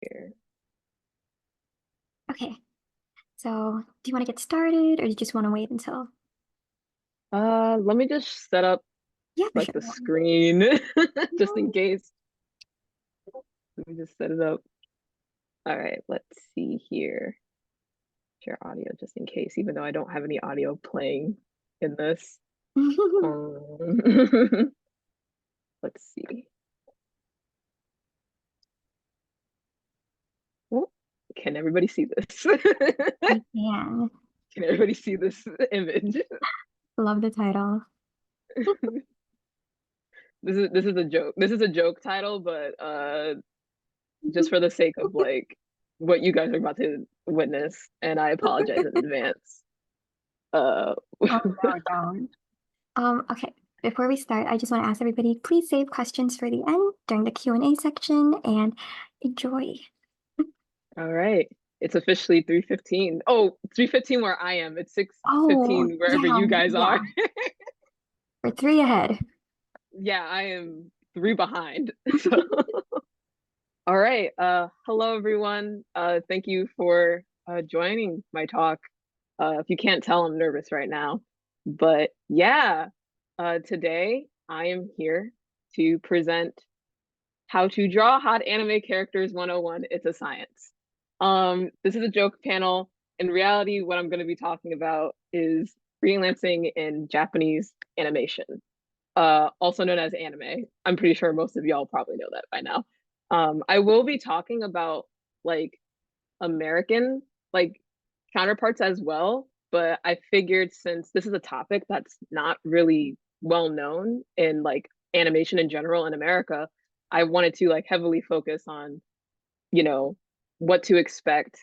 Here. Okay, so do you want to get started or do you just want to wait until? Let me just set up Yeah, for like sure. the screen just in case. Let me just set it up. All right, let's see here. Share audio just in case, even though I don't have any audio playing in this. Um, let's see. Oh, can everybody see this? We can. Can everybody see this image? Love the title. This is a joke. This is a joke title, but just for the sake of like what you guys are about to witness, and I apologize in advance. Uh, Oh no, don't. Okay. Before we start, I just want to ask everybody, please save questions for the end during the Q&A section and enjoy. all right. It's officially 3:15. Oh, 3:15 where I am. It's Oh, 6:15 wherever yeah, you guys are. yeah. We're three ahead. Yeah, I am three behind. So, all right. Hello everyone. Thank you for joining my talk. If you can't tell, I'm nervous right now. But yeah, today I am here to present How to Draw Hot Anime Characters 101. It's a science. This is a joke panel. In reality, what I'm going to be talking about is freelancing in Japanese animation, also known as anime. I'm pretty sure most of y'all probably know that by now. I will be talking about like American like counterparts as well, but I figured since this is a topic that's not really well known in like animation in general in America, I wanted to like heavily focus on, you know, what to expect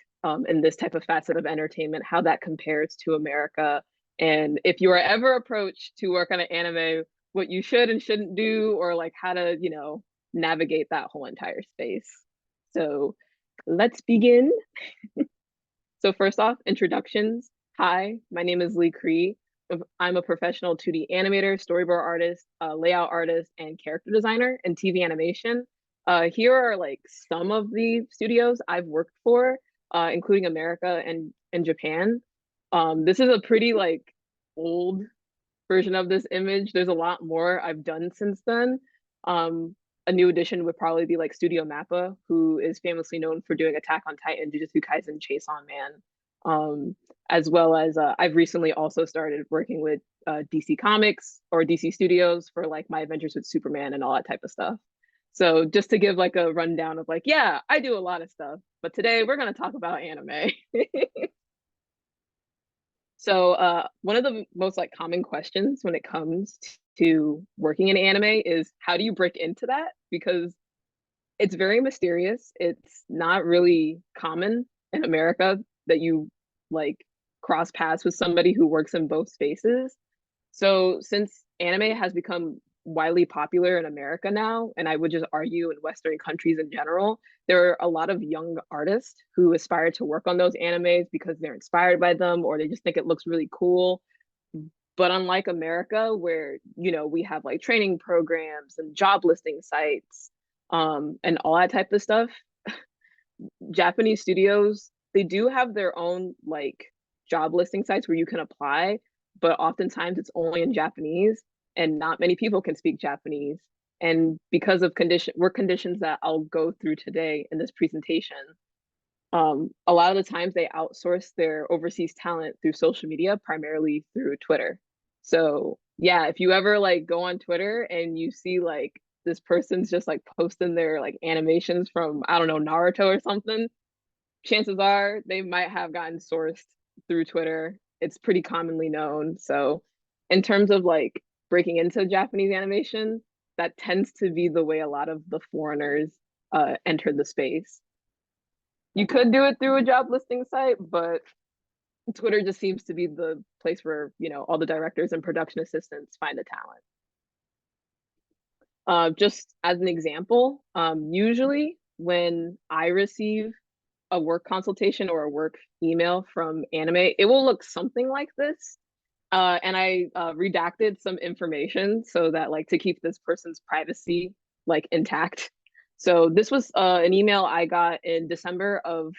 in this type of facet of entertainment, how that compares to America, and if you are ever approached to work on an anime, what you should and shouldn't do, or like how to, navigate that whole entire space. So let's begin. So first off, introductions. Hi, my name is Cree. I'm a professional 2D animator, storyboard artist, layout artist, and character designer in TV animation. Here are like some of the studios I've worked for, including America and Japan. This is a pretty like old version of this image. There's a lot more I've done since then. Um, a new addition would probably be like Studio Mappa, who is famously known for doing Attack on Titan, Jujutsu Kaisen, Chase on Man, as well as I've recently also started working with DC Comics or DC Studios for like my adventures with Superman and all that type of stuff. So just to give like a rundown of like, yeah, I do a lot of stuff, but today we're gonna talk about anime. So one of the most like common questions when it comes to working in anime is how do you break into that? Because it's very mysterious. It's not really common in America that you like cross paths with somebody who works in both spaces. So since anime has become widely popular in America now, and I would just argue in Western countries in general, there are a lot of young artists who aspire to work on those animes because they're inspired by them or they just think it looks really cool. But unlike America, where we have like training programs and job listing sites, and all that type of stuff, Japanese studios, they do have their own like job listing sites where you can apply, but oftentimes it's only in Japanese and not many people can speak Japanese. And because of work conditions that I'll go through today in this presentation, a lot of the times they outsource their overseas talent through social media, primarily through Twitter. So yeah, if you ever like go on Twitter and you see like this person's just like posting their like animations from, I don't know, Naruto or something, chances are they might have gotten sourced through Twitter. It's pretty commonly known. So in terms of like breaking into Japanese animation, that tends to be the way a lot of the foreigners enter the space. You could do it through a job listing site, but Twitter just seems to be the place where, all the directors and production assistants find the talent. Just as an example, usually when I receive a work consultation or a work email from anime, it will look something like this. And I redacted some information so that like to keep this person's privacy like intact. So this was an email I got in December of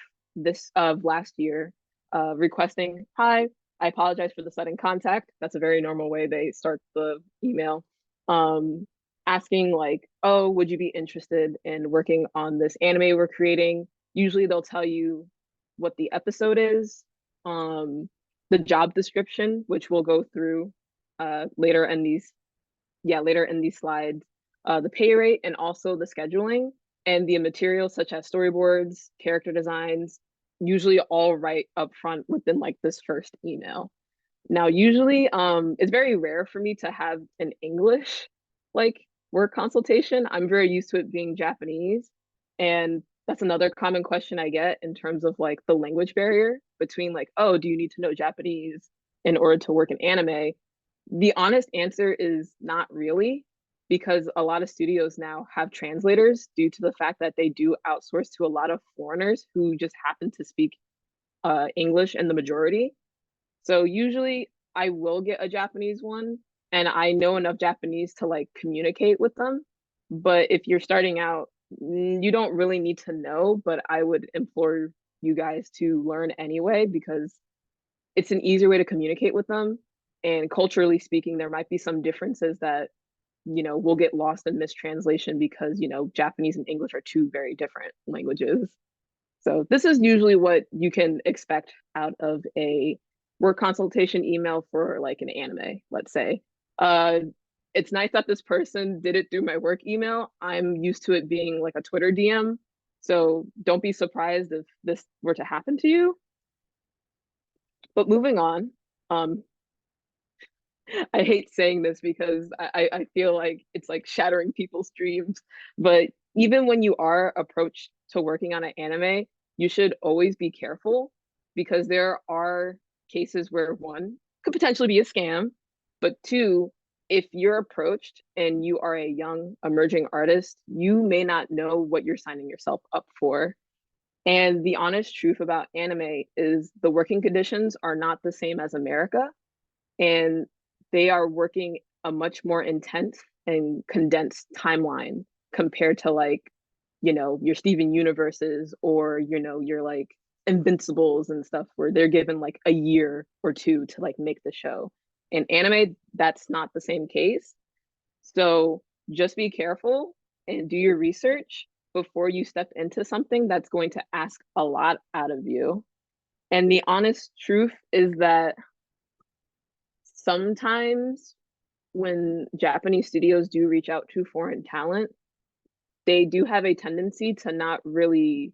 last year, requesting, "Hi, I apologize for the sudden contact." That's a very normal way they start the email. Um, Asking like, "Oh, would you be interested in working on this anime we're creating?" Usually they'll tell you what the episode is, the job description, which we'll go through later in these later in these slides, the pay rate and also the scheduling and the materials such as storyboards, character designs, usually all right up front within like this first email. Now, usually, it's very rare for me to have an English like work consultation. I'm very used to it being Japanese, and that's another common question I get in terms of like the language barrier between like, oh, do you need to know Japanese in order to work in anime? The honest answer is not really, because a lot of studios now have translators due to the fact that they do outsource to a lot of foreigners who just happen to speak English in the majority. So usually I will get a Japanese one, and I know enough Japanese to like communicate with them. But if you're starting out, you don't really need to know, but I would implore you guys to learn anyway because it's an easier way to communicate with them. And culturally speaking, there might be some differences that, will get lost in mistranslation because, Japanese and English are two very different languages. So this is usually what you can expect out of a work consultation email for like an anime, let's say. Uh, it's nice that this person did it through my work email. I'm used to it being like a Twitter DM. So don't be surprised if this were to happen to you. But moving on, um, I hate saying this because I feel like it's like shattering people's dreams. But even when you are approached to working on an anime, you should always be careful because there are cases where one could potentially be a scam, but two, if you're approached and you are a young emerging artist, you may not know what you're signing yourself up for. And the honest truth about anime is the working conditions are not the same as America, and they are working a much more intense and condensed timeline compared to like, your Steven Universes or, your like Invincibles and stuff where they're given like a year or two to like make the show. In anime, that's not the same case. So just be careful and do your research before you step into something that's going to ask a lot out of you. And the honest truth is that sometimes when Japanese studios do reach out to foreign talent, they do have a tendency to not really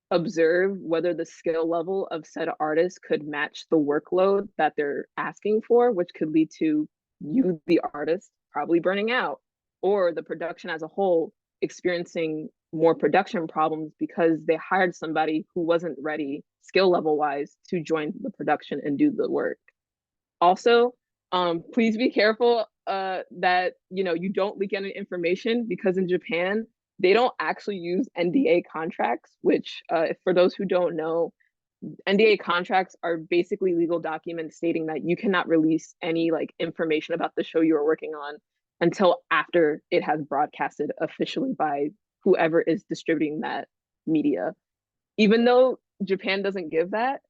observe whether the skill level of said artist could match the workload that they're asking for, which could lead to you, the artist, probably burning out, or the production as a whole experiencing more production problems because they hired somebody who wasn't ready skill level wise to join the production and do the work. Also, please be careful that you don't leak any information because in Japan they don't actually use NDA contracts, which for those who don't know, NDA contracts are basically legal documents stating that you cannot release any like information about the show you are working on until after it has broadcasted officially by whoever is distributing that media. Even though Japan doesn't give that,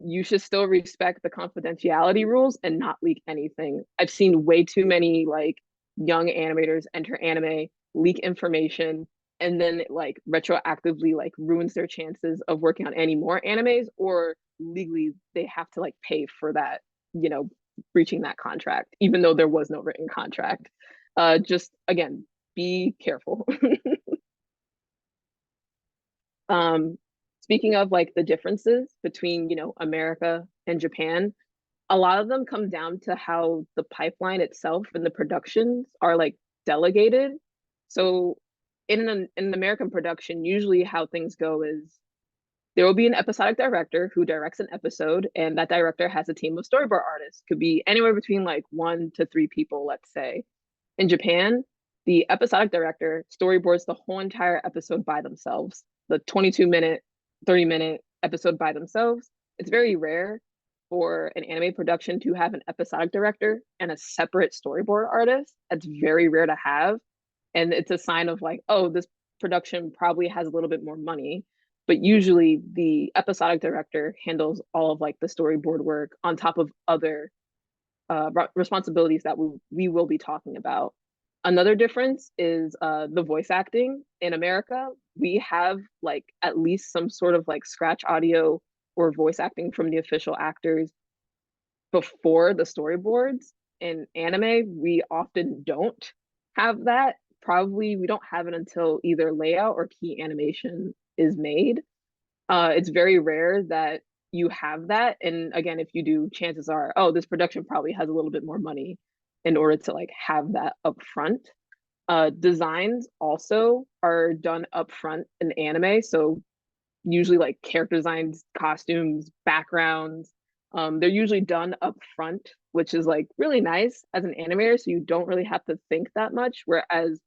you should still respect the confidentiality rules and not leak anything. I've seen way too many like young animators enter anime, leak information, and then it like retroactively like ruins their chances of working on any more animes, or legally they have to like pay for that, you know, breaching that contract, even though there was no written contract. Just again, be careful. um Speaking of like the differences between, America and Japan, a lot of them come down to how the pipeline itself and the productions are like delegated. So in an American production, usually how things go is there will be an episodic director who directs an episode, and that director has a team of storyboard artists. Could be anywhere between like 1 to 3 people, let's say. In Japan, the episodic director storyboards the whole entire episode by themselves, the 22-minute, 30-minute episode by themselves. It's very rare for an anime production to have an episodic director and a separate storyboard artist. That's very rare to have. And it's a sign of like, oh, this production probably has a little bit more money. But usually the episodic director handles all of like the storyboard work on top of other responsibilities that we will be talking about. Another difference is the voice acting. In America, we have like at least some sort of like scratch audio or voice acting from the official actors before the storyboards. In anime, we often don't have that. Probably we don't have it until either layout or key animation is made. It's very rare that you have that. And again, if you do, chances are, oh, this production probably has a little bit more money in order to like have that up front. Designs also are done up front in anime. So usually like character designs, costumes, backgrounds. They're usually done up front, which is like really nice as an animator. So you don't really have to think that much. Whereas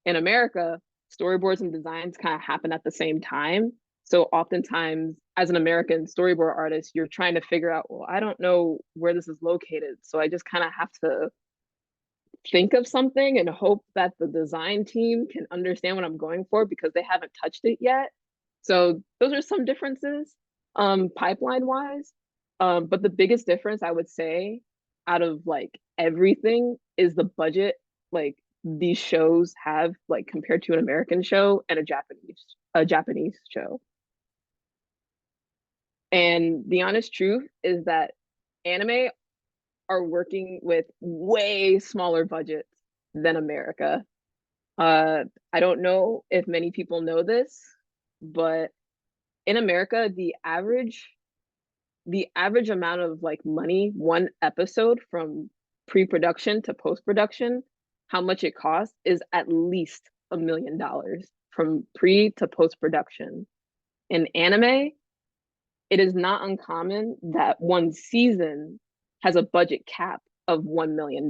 in America, storyboards and designs kind of happen at the same time. So oftentimes, as an American storyboard artist, you're trying to figure out, well, I don't know where this is located. So I just kind of have to think of something and hope that the design team can understand what I'm going for because they haven't touched it yet. So those are some differences, pipeline wise. But the biggest difference I would say out of like everything is the budget like these shows have like compared to an American show and a Japanese show. And the honest truth is that anime are working with way smaller budgets than America. I don't know if many people know this, but in America, the average amount of like money one episode from pre-production to post-production, how much it costs is at least $1 million from pre to post-production. In anime, it is not uncommon that one season has a budget cap of $1 million.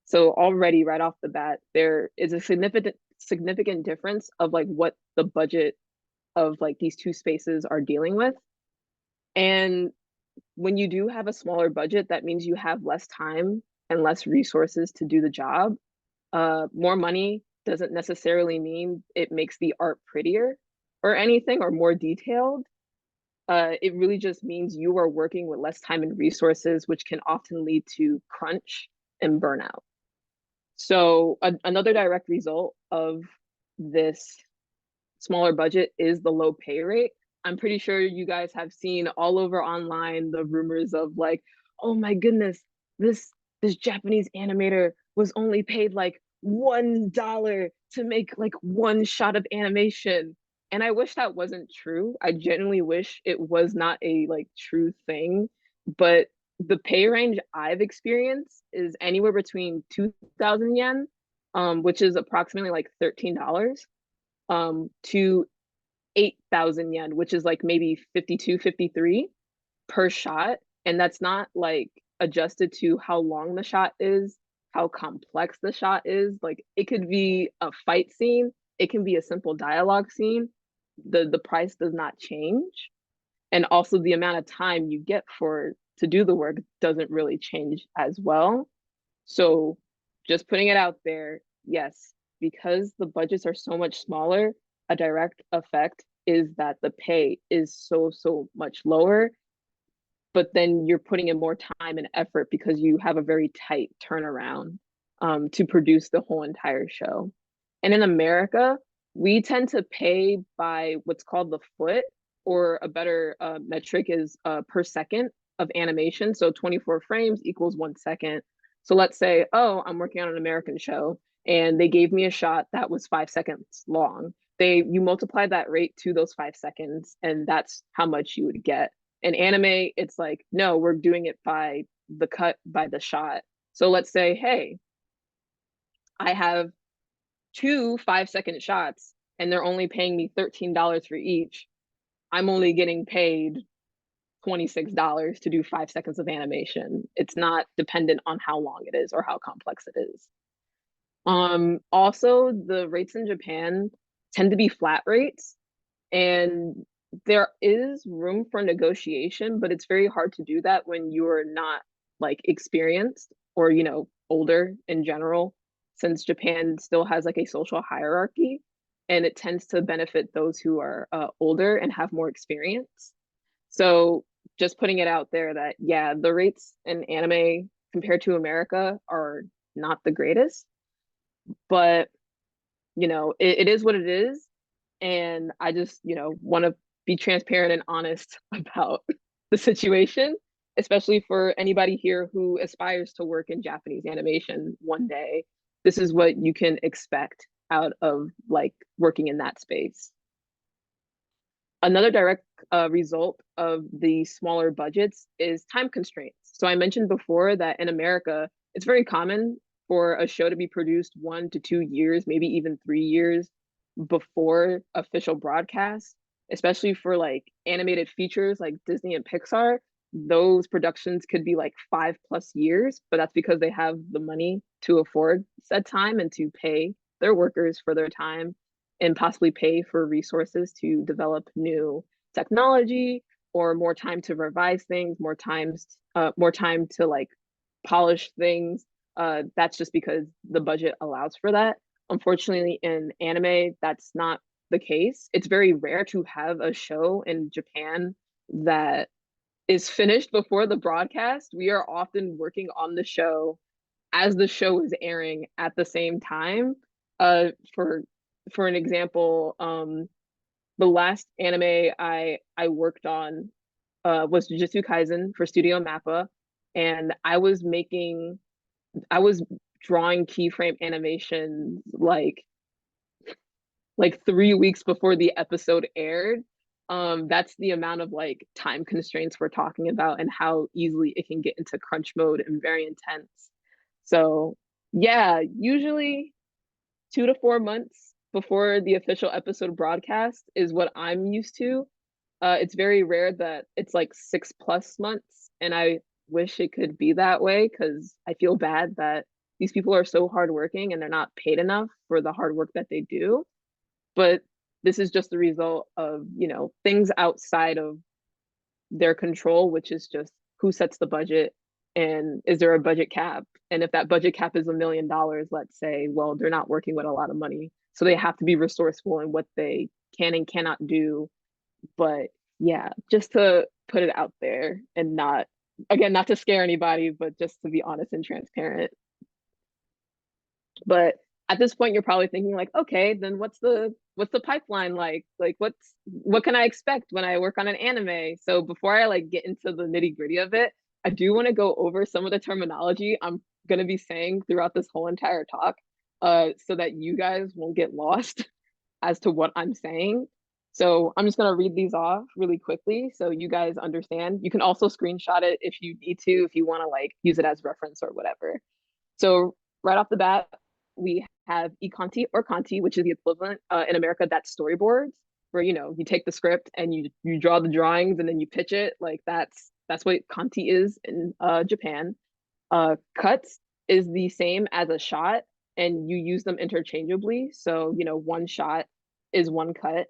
So already right off the bat, there is a significant difference of like what the budget of like these two spaces are dealing with. And when you do have a smaller budget, that means you have less time and less resources to do the job. More money doesn't necessarily mean it makes the art prettier or anything or more detailed. It really just means you are working with less time and resources, which can often lead to crunch and burnout. So another direct result of this smaller budget is the low pay rate. I'm pretty sure you guys have seen all over online the rumors of like, oh my goodness, this this Japanese animator was only paid like $1 to make like one shot of animation. And I wish that wasn't true. I genuinely wish it was not a like true thing. But the pay range I've experienced is anywhere between 2,000 yen, which is approximately like $13, to 8,000 yen, which is like maybe 52, 53 per shot. And that's not like adjusted to how long the shot is, how complex the shot is. Like it could be a fight scene, it can be a simple dialogue scene. The price does not change. And also the amount of time you get for to do the work doesn't really change as well. So just putting it out there, yes, because the budgets are so much smaller, a direct effect is that the pay is so much lower, but then you're putting in more time and effort because you have a very tight turnaround to produce the whole entire show. And in America, we tend to pay by what's called the foot, or a better metric is per second of animation. So 24 frames equals 1 second. So let's say, oh, I'm working on an American show and they gave me a shot that was 5 seconds long. You multiply that rate to those 5 seconds, and that's how much you would get. In anime, it's like, no, we're doing it by the cut, by the shot. So let's say, hey, I have two 5 second shots and they're only paying me $13 for each. I'm only getting paid $26 to do 5 seconds of animation. It's not dependent on how long it is or how complex it is. Also, the rates in Japan tend to be flat rates, and there is room for negotiation, but it's very hard to do that when you're not like experienced or older in general. since Japan still has like a social hierarchy, and it tends to benefit those who are older and have more experience. So just putting it out there that, yeah, the rates in anime compared to America are not the greatest, but it is what it is. And I just, want to be transparent and honest about the situation, especially for anybody here who aspires to work in Japanese animation one day. This is what you can expect out of like working in that space. Another direct result of the smaller budgets is time constraints. So I mentioned before that in America, it's very common for a show to be produced 1 to 2 years, maybe even 3 years before official broadcast, especially for like animated features like Disney and Pixar. Those productions could be like 5+ years, but that's because they have the money to afford said time and to pay their workers for their time and possibly pay for resources to develop new technology or more time to revise things, more time to like polish things. That's just because the budget allows for that. Unfortunately, in anime, that's not the case. It's very rare to have a show in Japan that is finished before the broadcast. We are often working on the show as the show is airing at the same time. For an example, the last anime I worked on was Jujutsu Kaisen for Studio Mappa, and I was drawing keyframe animations like 3 weeks before the episode aired. That's the amount of like time constraints we're talking about and how easily it can get into crunch mode and very intense. So yeah, usually 2 to 4 months before the official episode broadcast is what I'm used to. It's very rare that it's like 6+ months, and I wish it could be that way because I feel bad that these people are so hardworking and they're not paid enough for the hard work that they do. But this is just the result of, things outside of their control, which is just who sets the budget and is there a budget cap? And if that budget cap is $1 million, let's say, well, they're not working with a lot of money. So they have to be resourceful in what they can and cannot do. But yeah, just to put it out there and not, again, not to scare anybody, but just to be honest and transparent. But at this point, you're probably thinking like, okay, then what's the pipeline like? Like what can I expect when I work on an anime? So before I like get into the nitty-gritty of it, I do want to go over some of the terminology I'm gonna be saying throughout this whole entire talk, so that you guys won't get lost as to what I'm saying. So I'm just gonna read these off really quickly so you guys understand. You can also screenshot it if you need to, if you want to like use it as reference or whatever. So right off the bat, we have ikanti or kanti, which is the equivalent in America, that's storyboards, where you take the script and you draw the drawings and then you pitch it. Like that's what kanti is in Japan. Cuts is the same as a shot, and you use them interchangeably. So one shot is one cut.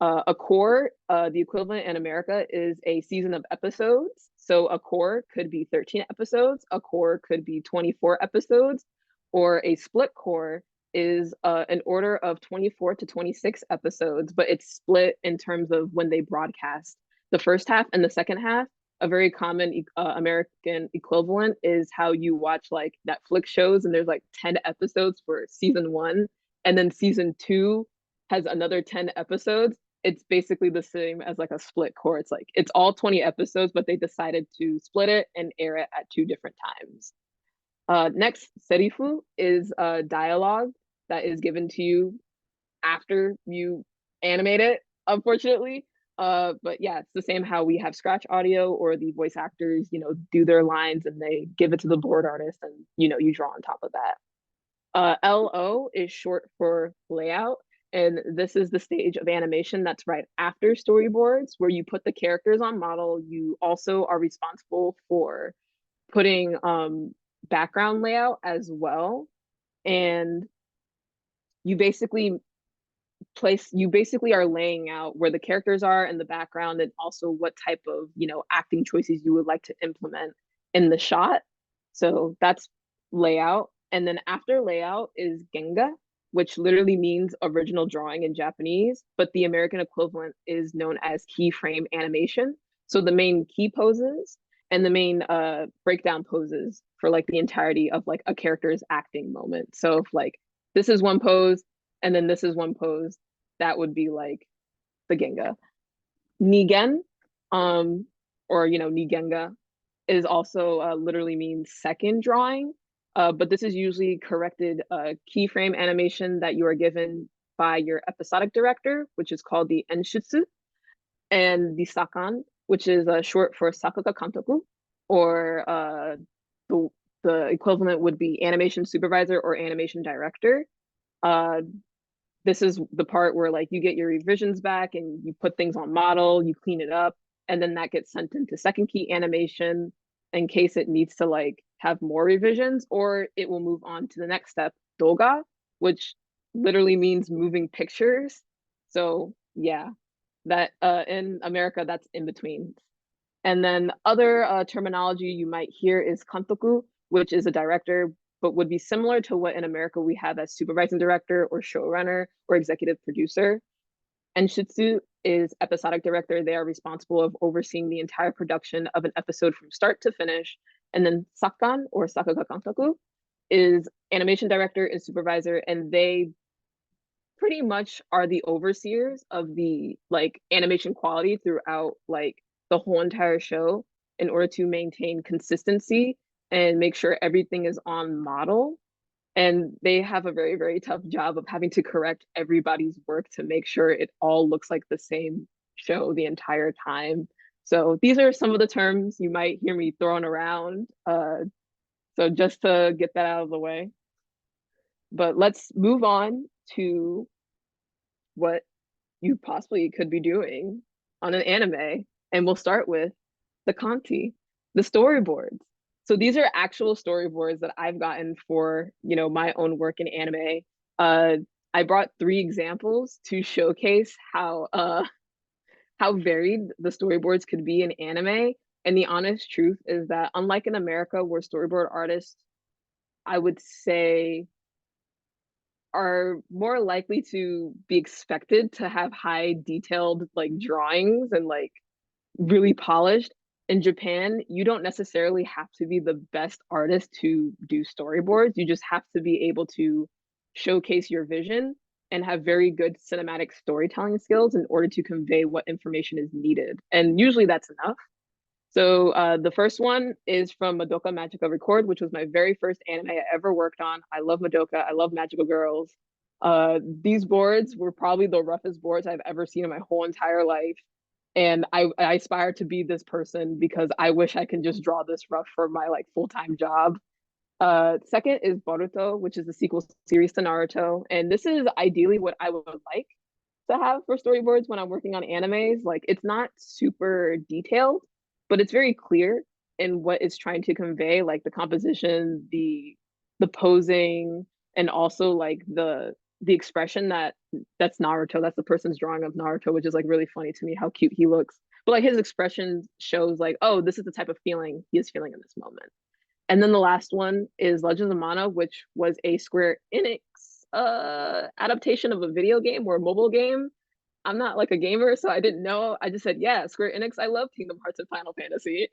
A core, the equivalent in America, is a season of episodes. So a core could be 13 episodes, a core could be 24 episodes, or a split core is an order of 24 to 26 episodes, but it's split in terms of when they broadcast the first half and the second half. A very common American equivalent is how you watch like Netflix shows, and there's like 10 episodes for season one, and then season two has another 10 episodes. It's basically the same as like a split core. It's like it's all 20 episodes, but they decided to split it and air it at 2 different times. Next, serifu is a dialogue that is given to you after you animate it, unfortunately. But yeah, it's the same how we have scratch audio or the voice actors, do their lines and they give it to the board artist and, you draw on top of that. LO is short for layout. And this is the stage of animation that's right after storyboards, where you put the characters on model. You also are responsible for putting background layout as well. And you basically are laying out where the characters are in the background and also what type of, acting choices you would like to implement in the shot. So that's layout. And then after layout is Genga, which literally means original drawing in Japanese, but the American equivalent is known as keyframe animation. So the main key poses and the main breakdown poses for like the entirety of like a character's acting moment. So if like this is one pose and then this is one pose, that would be like the Genga. Nigen, um, or Nigenga, is also literally means second drawing. But this is usually corrected keyframe animation that you are given by your episodic director, which is called the Enshitsu, and the Sakan, which is short for Sakuga Kantoku, or the the equivalent would be animation supervisor or animation director. Uh, this is the part where like you get your revisions back and you put things on model, you clean it up, and then that gets sent into second key animation in case it needs to like have more revisions, or it will move on to the next step, doga, which literally means moving pictures. So yeah, that in America that's in between. And then other terminology you might hear is kantoku, which is a director, but would be similar to what in America we have as supervising director or showrunner or executive producer. And Shitsu is episodic director. They are responsible of overseeing the entire production of an episode from start to finish. And then Sakan or Sakuga Kantoku is animation director and supervisor, and they pretty much are the overseers of the like animation quality throughout like the whole entire show in order to maintain consistency and make sure everything is on model. And they have a very, very tough job of having to correct everybody's work to make sure it all looks like the same show the entire time. So these are some of the terms you might hear me throwing around. So just to get that out of the way. But let's move on to what you possibly could be doing on an anime. And we'll start with the Kanti, the storyboards. So these are actual storyboards that I've gotten for, my own work in anime. Uh, I brought 3 examples to showcase how varied the storyboards could be in anime. And the honest truth is that unlike in America, where storyboard artists, I would say, are more likely to be expected to have high detailed like drawings and like really polished. In Japan, you don't necessarily have to be the best artist to do storyboards. You just have to be able to showcase your vision and have very good cinematic storytelling skills in order to convey what information is needed. And usually that's enough. So the first one is from Madoka Magica Record, which was my very first anime I ever worked on. I love Madoka. I love Magical Girls. These boards were probably the roughest boards I've ever seen in my whole entire life. And I aspire to be this person because I wish I can just draw this rough for my like full-time job. Second is Boruto, which is the sequel series to Naruto. And this is ideally what I would like to have for storyboards when I'm working on animes. Like it's not super detailed, but it's very clear in what it's trying to convey, like the composition, the posing, and also like the expression that's Naruto. That's the person's drawing of Naruto, which is like really funny to me how cute he looks. But like his expression shows like, oh, this is the type of feeling he is feeling in this moment. And then the last one is Legends of Mana, which was a Square Enix adaptation of a video game or a mobile game. I'm not like a gamer, so I didn't know. I just said, yeah, Square Enix, I love Kingdom Hearts and Final Fantasy.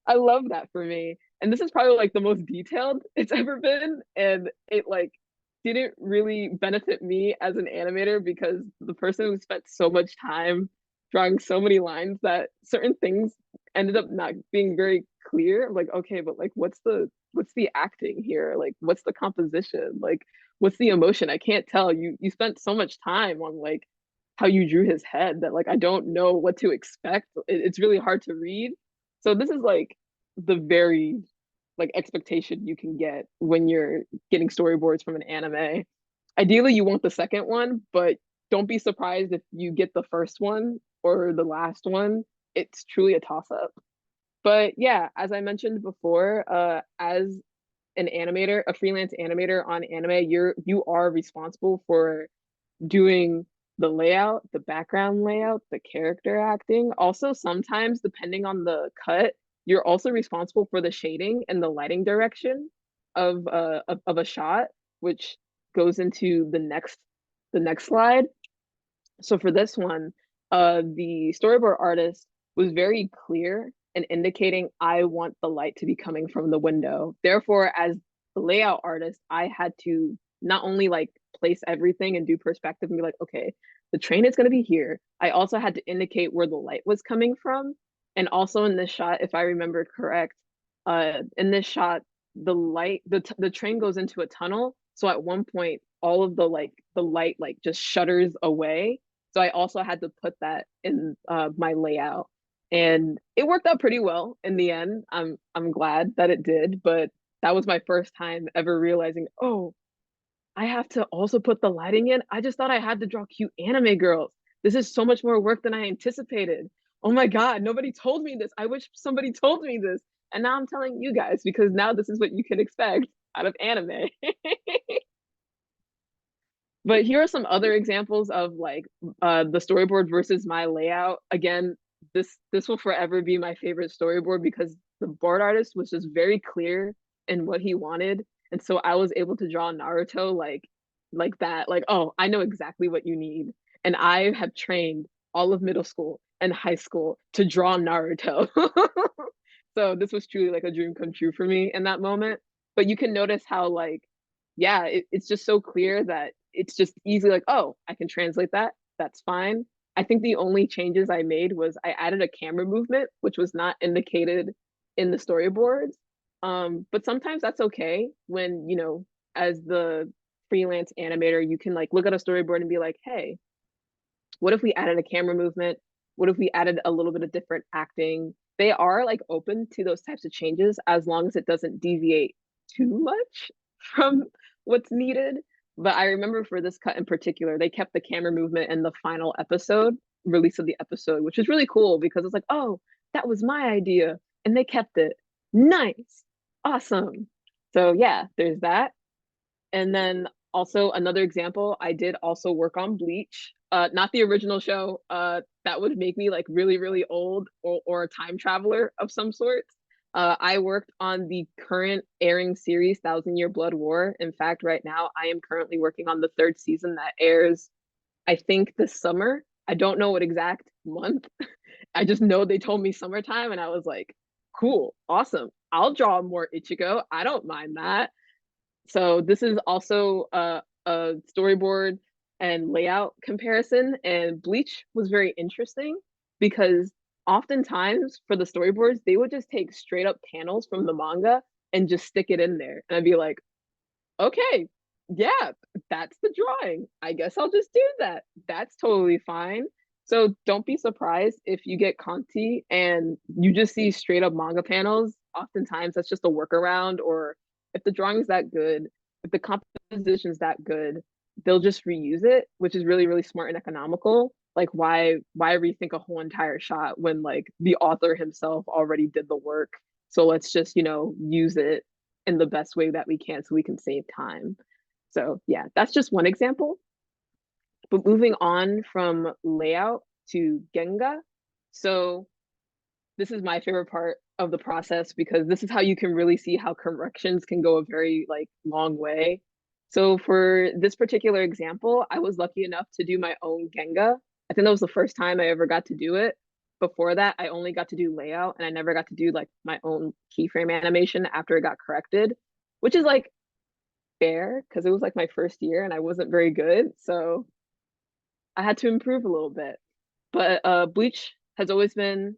I love that for me. And this is probably like the most detailed it's ever been. And it like didn't really benefit me as an animator because the person who spent so much time drawing so many lines that certain things ended up not being very clear. I'm like, okay, but like what's the acting here? Like what's the composition? Like what's the emotion? I can't tell. You spent so much time on like how you drew his head that like I don't know what to expect. It's really hard to read. So this is like the very like expectation you can get when you're getting storyboards from an anime. Ideally, you want the second one, but don't be surprised if you get the first one or the last one. It's truly a toss up. But yeah, as I mentioned before, as an animator, a freelance animator on anime, you are responsible for doing the layout, the background layout, the character acting. Also, sometimes depending on the cut, you're also responsible for the shading and the lighting direction. of a shot, which goes into the next slide. So for this one, the storyboard artist was very clear in indicating I want the light to be coming from the window. Therefore, as the layout artist, I had to not only like place everything and do perspective and be like, okay, the train is going to be here. I also had to indicate where the light was coming from. And also in this shot, if I remember correct, in this shot, the train goes into a tunnel. So at one point, all of the light like just shutters away. So I also had to put that in my layout, and it worked out pretty well in the end. I'm glad that it did, but that was my first time ever realizing, oh, I have to also put the lighting in. I just thought I had to draw cute anime girls. This is so much more work than I anticipated. Oh my God, nobody told me this. I wish somebody told me this. And now I'm telling you guys because now this is what you can expect out of anime. But here are some other examples of like the storyboard versus my layout. Again, this will forever be my favorite storyboard because the board artist was just very clear in what he wanted. And so I was able to draw Naruto like that. Like, oh, I know exactly what you need. And I have trained all of middle school and high school to draw Naruto. So this was truly like a dream come true for me in that moment. But you can notice how like, yeah, it's just so clear that it's just easily like, oh, I can translate that. That's fine. I think the only changes I made was I added a camera movement, which was not indicated in the storyboards. But sometimes that's okay when, as the freelance animator, you can like look at a storyboard and be like, hey, what if we added a camera movement? What if we added a little bit of different acting? They are like open to those types of changes as long as it doesn't deviate too much from what's needed. But I remember for this cut in particular, they kept the camera movement in the final episode, release of the episode, which is really cool because it's like, oh, that was my idea. And they kept it. Nice. Awesome. So yeah, there's that. And then also another example, I did also work on Bleach. Not the original show. That would make me like really, really old or a time traveler of some sort. I worked on the current airing series, Thousand Year Blood War. In fact, right now I am currently working on the third season that airs, I think, this summer. I don't know what exact month. I just know they told me summertime, and I was like, cool, awesome. I'll draw more Ichigo. I don't mind that. So this is also a storyboard and layout comparison, and Bleach was very interesting because oftentimes for the storyboards, they would just take straight up panels from the manga and just stick it in there. And I'd be like, okay, yeah, that's the drawing. I guess I'll just do that. That's totally fine. So don't be surprised if you get Conti and you just see straight up manga panels. Oftentimes that's just a workaround, or if the drawing is that good, if the composition is that good, they'll just reuse it, which is really, really smart and economical. Like why rethink a whole entire shot when like the author himself already did the work? So let's just, use it in the best way that we can so we can save time. So yeah, that's just one example. But moving on from layout to Genga. So this is my favorite part of the process because this is how you can really see how corrections can go a very like long way. So for this particular example, I was lucky enough to do my own Genga. I think that was the first time I ever got to do it. Before that, I only got to do layout and I never got to do like my own keyframe animation after it got corrected, which is like fair because it was like my first year and I wasn't very good. So I had to improve a little bit. But Bleach has always been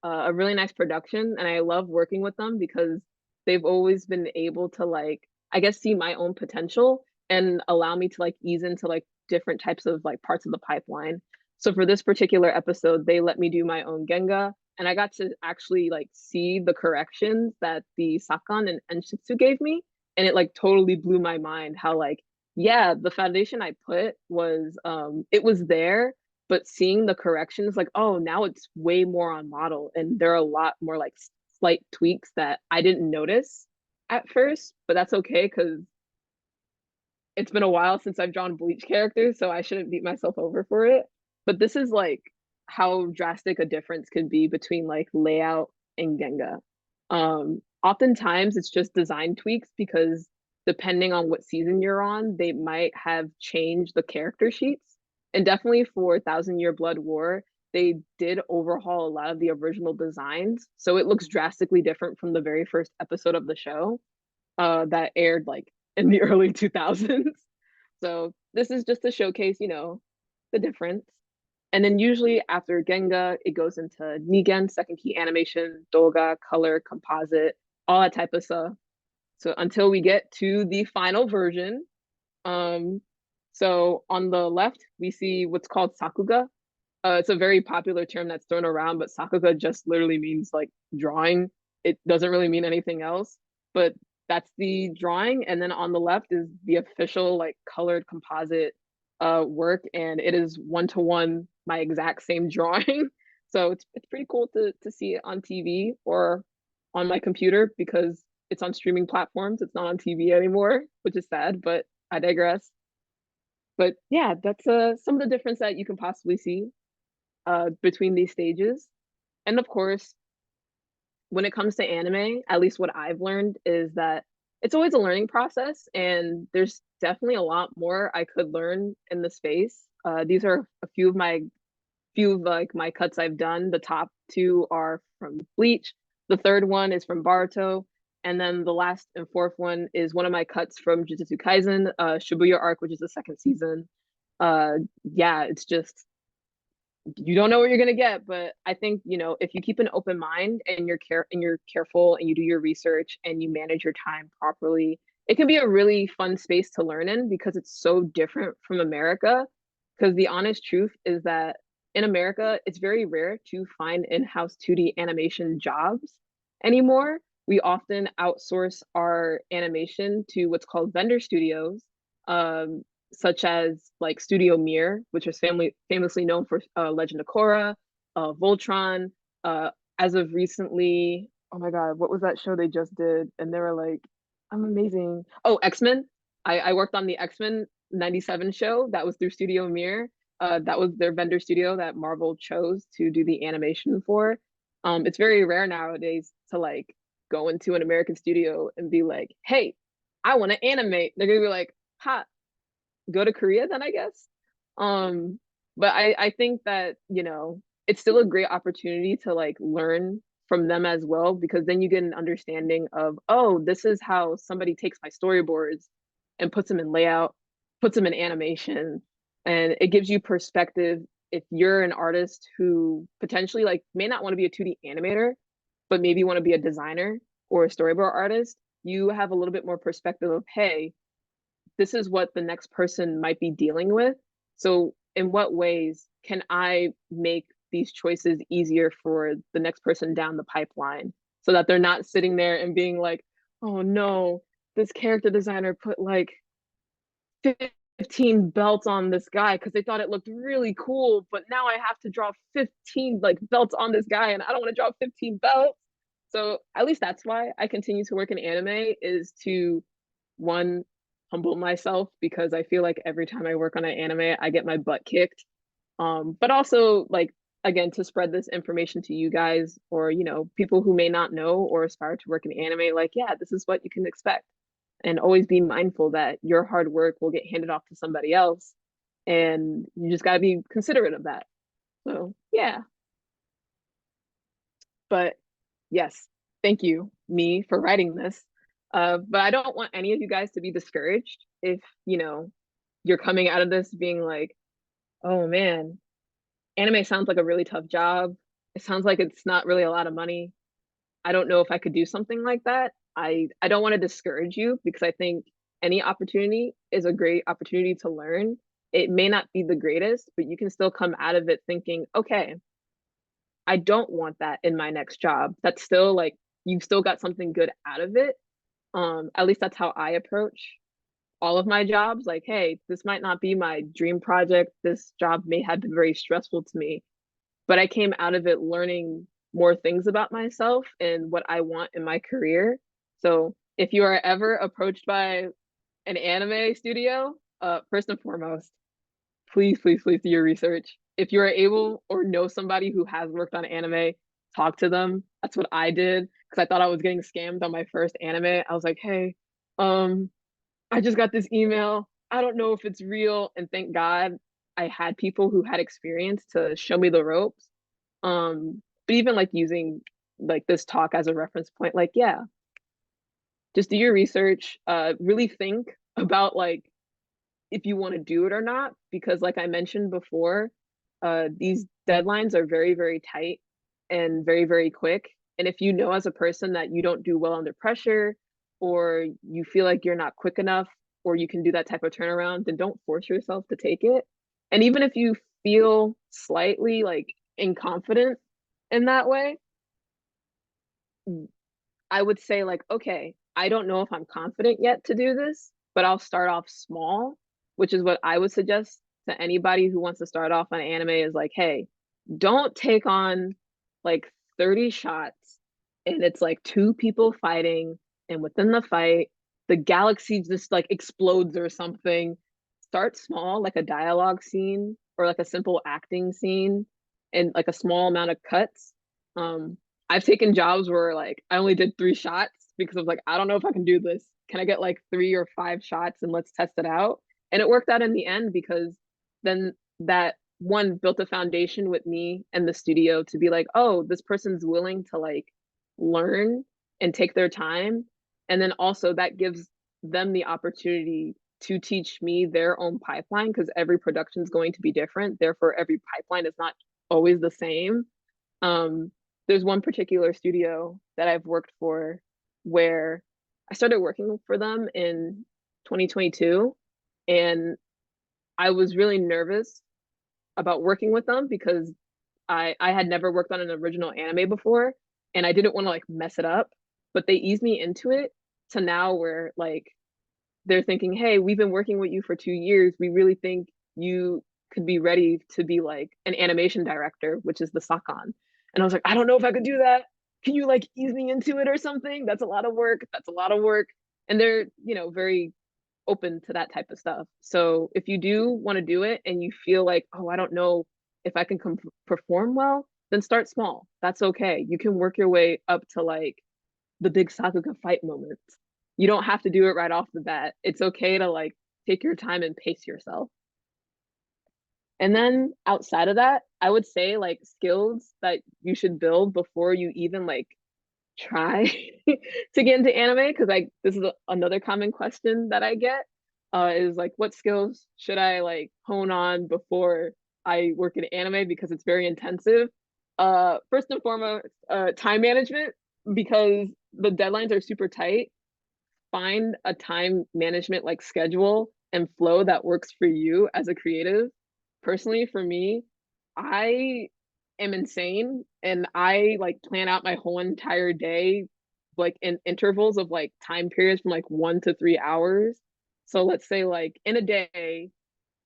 a really nice production, and I love working with them because they've always been able to like, I guess, see my own potential and allow me to like ease into like different types of like parts of the pipeline. So for this particular episode, they let me do my own Genga, and I got to actually like see the corrections that the Sakan and Enshitsu gave me, and it like totally blew my mind how like, yeah, the foundation I put was it was there, but seeing the corrections like, oh, now it's way more on model and there are a lot more like slight tweaks that I didn't notice at first, but that's okay because it's been a while since I've drawn Bleach characters, so I shouldn't beat myself over for it. But this is like how drastic a difference could be between like layout and Genga. oftentimes it's just design tweaks because depending on what season you're on, they might have changed the character sheets. And definitely for Thousand Year Blood War, they did overhaul a lot of the original designs. So it looks drastically different from the very first episode of the show that aired like in the early 2000s. So this is just to showcase, the difference. And then usually after Genga, it goes into Nigen, second key animation, Doga, color, composite, all that type of stuff. So until we get to the final version. Um, so on the left, we see what's called Sakuga. It's a very popular term that's thrown around, but Sakuga just literally means like drawing. It doesn't really mean anything else, but that's the drawing. And then on the left is the official like colored composite work, and it is one-to-one my exact same drawing. So it's pretty cool to see it on TV or on my computer because it's on streaming platforms. It's not on TV anymore, which is sad, but I digress. But yeah, that's some of the difference that you can possibly see between these stages. And of course, when it comes to anime, at least what I've learned is that it's always a learning process, and there's definitely a lot more I could learn in the space. These are a few of like my cuts I've done. The top two are from Bleach. The third one is from Boruto. And then the last and fourth one is one of my cuts from Jujutsu Kaisen, Shibuya arc, which is the second season. Yeah, it's just you don't know what you're gonna get, but I think if you keep an open mind and you're careful and you do your research and you manage your time properly, it can be a really fun space to learn in because it's so different from America. Because the honest truth is that in America, it's very rare to find in-house 2D animation jobs anymore. We often outsource our animation to what's called vendor studios. Um, Such as like Studio Mir, which is famously known for Legend of Korra, Voltron. As of recently, oh my God, what was that show they just did? And they were like, I'm amazing. Oh, X-Men. I worked on the X-Men 97 show that was through Studio Mir. That was their vendor studio that Marvel chose to do the animation for. It's very rare nowadays to like go into an American studio and be like, hey, I want to animate. They're gonna be like, ha, go to Korea then, I guess. Um, but I think that, it's still a great opportunity to like learn from them as well, because then you get an understanding of, oh, this is how somebody takes my storyboards and puts them in layout, puts them in animation, and it gives you perspective if you're an artist who potentially like may not want to be a 2D animator, but maybe want to be a designer or a storyboard artist. You have a little bit more perspective of, hey, this is what the next person might be dealing with. So, in what ways can I make these choices easier for the next person down the pipeline so that they're not sitting there and being like, oh no, this character designer put like 15 belts on this guy because they thought it looked really cool, but now I have to draw 15 like belts on this guy and I don't want to draw 15 belts. So at least that's why I continue to work in anime, is to one, humble myself, because I feel like every time I work on an anime, I get my butt kicked. But also like again to spread this information to you guys, or people who may not know or aspire to work in anime, like yeah, this is what you can expect. And always be mindful that your hard work will get handed off to somebody else, and you just got to be considerate of that. So yeah, but yes, thank you, me, for writing this. But I don't want any of you guys to be discouraged if, you're coming out of this being like, oh man, anime sounds like a really tough job. It sounds like it's not really a lot of money. I don't know if I could do something like that. I don't want to discourage you because I think any opportunity is a great opportunity to learn. It may not be the greatest, but you can still come out of it thinking, okay, I don't want that in my next job. That's still like you've still got something good out of it. At least that's how I approach all of my jobs. Like, hey, this might not be my dream project. This job may have been very stressful to me, but I came out of it learning more things about myself and what I want in my career. So if you are ever approached by an anime studio, first and foremost, please, please, please do your research. If you are able or know somebody who has worked on anime, talk to them. That's what I did. because I thought I was getting scammed on my first anime. I was like, hey, um, I just got this email. I don't know if it's real. And thank God I had people who had experience to show me the ropes. But even like using like this talk as a reference point, like, yeah, just do your research, really think about like if you want to do it or not, because like I mentioned before, these deadlines are very, very tight and very, very quick. And if you know as a person that you don't do well under pressure, or you feel like you're not quick enough, or you can do that type of turnaround, then don't force yourself to take it. And even if you feel slightly like inconfident in that way, I would say like, okay, I don't know if I'm confident yet to do this, but I'll start off small, which is what I would suggest to anybody who wants to start off on anime is like, hey, don't take on like 30 shots and it's like two people fighting and within the fight, the galaxy just like explodes or something. Start small, like a dialogue scene or like a simple acting scene and like a small amount of cuts. Um, I've taken jobs where like I only did 3 shots because I was like, I don't know if I can do this. Can I get like 3 or 5 shots and let's test it out? And it worked out in the end because then that one built a foundation with me and the studio to be like, oh, this person's willing to like learn and take their time. And then also that gives them the opportunity to teach me their own pipeline because every production is going to be different. Therefore, every pipeline is not always the same. Um, there's one particular studio that I've worked for where I started working for them in 2022, and I was really nervous about working with them because I had never worked on an original anime before, and I didn't want to like mess it up, but they eased me into it to now where like they're thinking, hey, we've been working with you for 2 years. We really think you could be ready to be like an animation director, which is the Sakan. And I was like, I don't know if I could do that. Can you like ease me into it or something? That's a lot of work. That's a lot of work. And they're, very open to that type of stuff. So if you do want to do it and you feel like, oh, I don't know if I can perform well, then start small. That's okay. You can work your way up to like the big Sakuga fight moments. You don't have to do it right off the bat. It's okay to like take your time and pace yourself. And then outside of that, I would say like skills that you should build before you even like try to get into anime because like this is another common question that I get is like what skills should I like hone on before I work in anime because it's very intensive. First and foremost, time management because the deadlines are super tight. Find a time management like schedule and flow that works for you as a creative. Personally, for me, I am insane and I like plan out my whole entire day like in intervals of like time periods from like 1 to 3 hours. So let's say like in a day,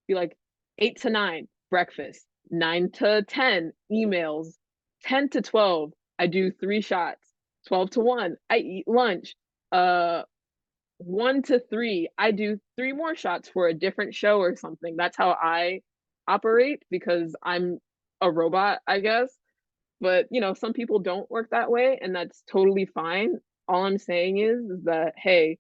be like 8 to 9 breakfast, 9 to 10 emails, 10 to 12 I do 3 shots, 12 to 1 I eat lunch, 1 to 3 I do 3 more shots for a different show or something. That's how I operate because I'm a robot, I guess. But some people don't work that way, and that's totally fine. All I'm saying is that hey,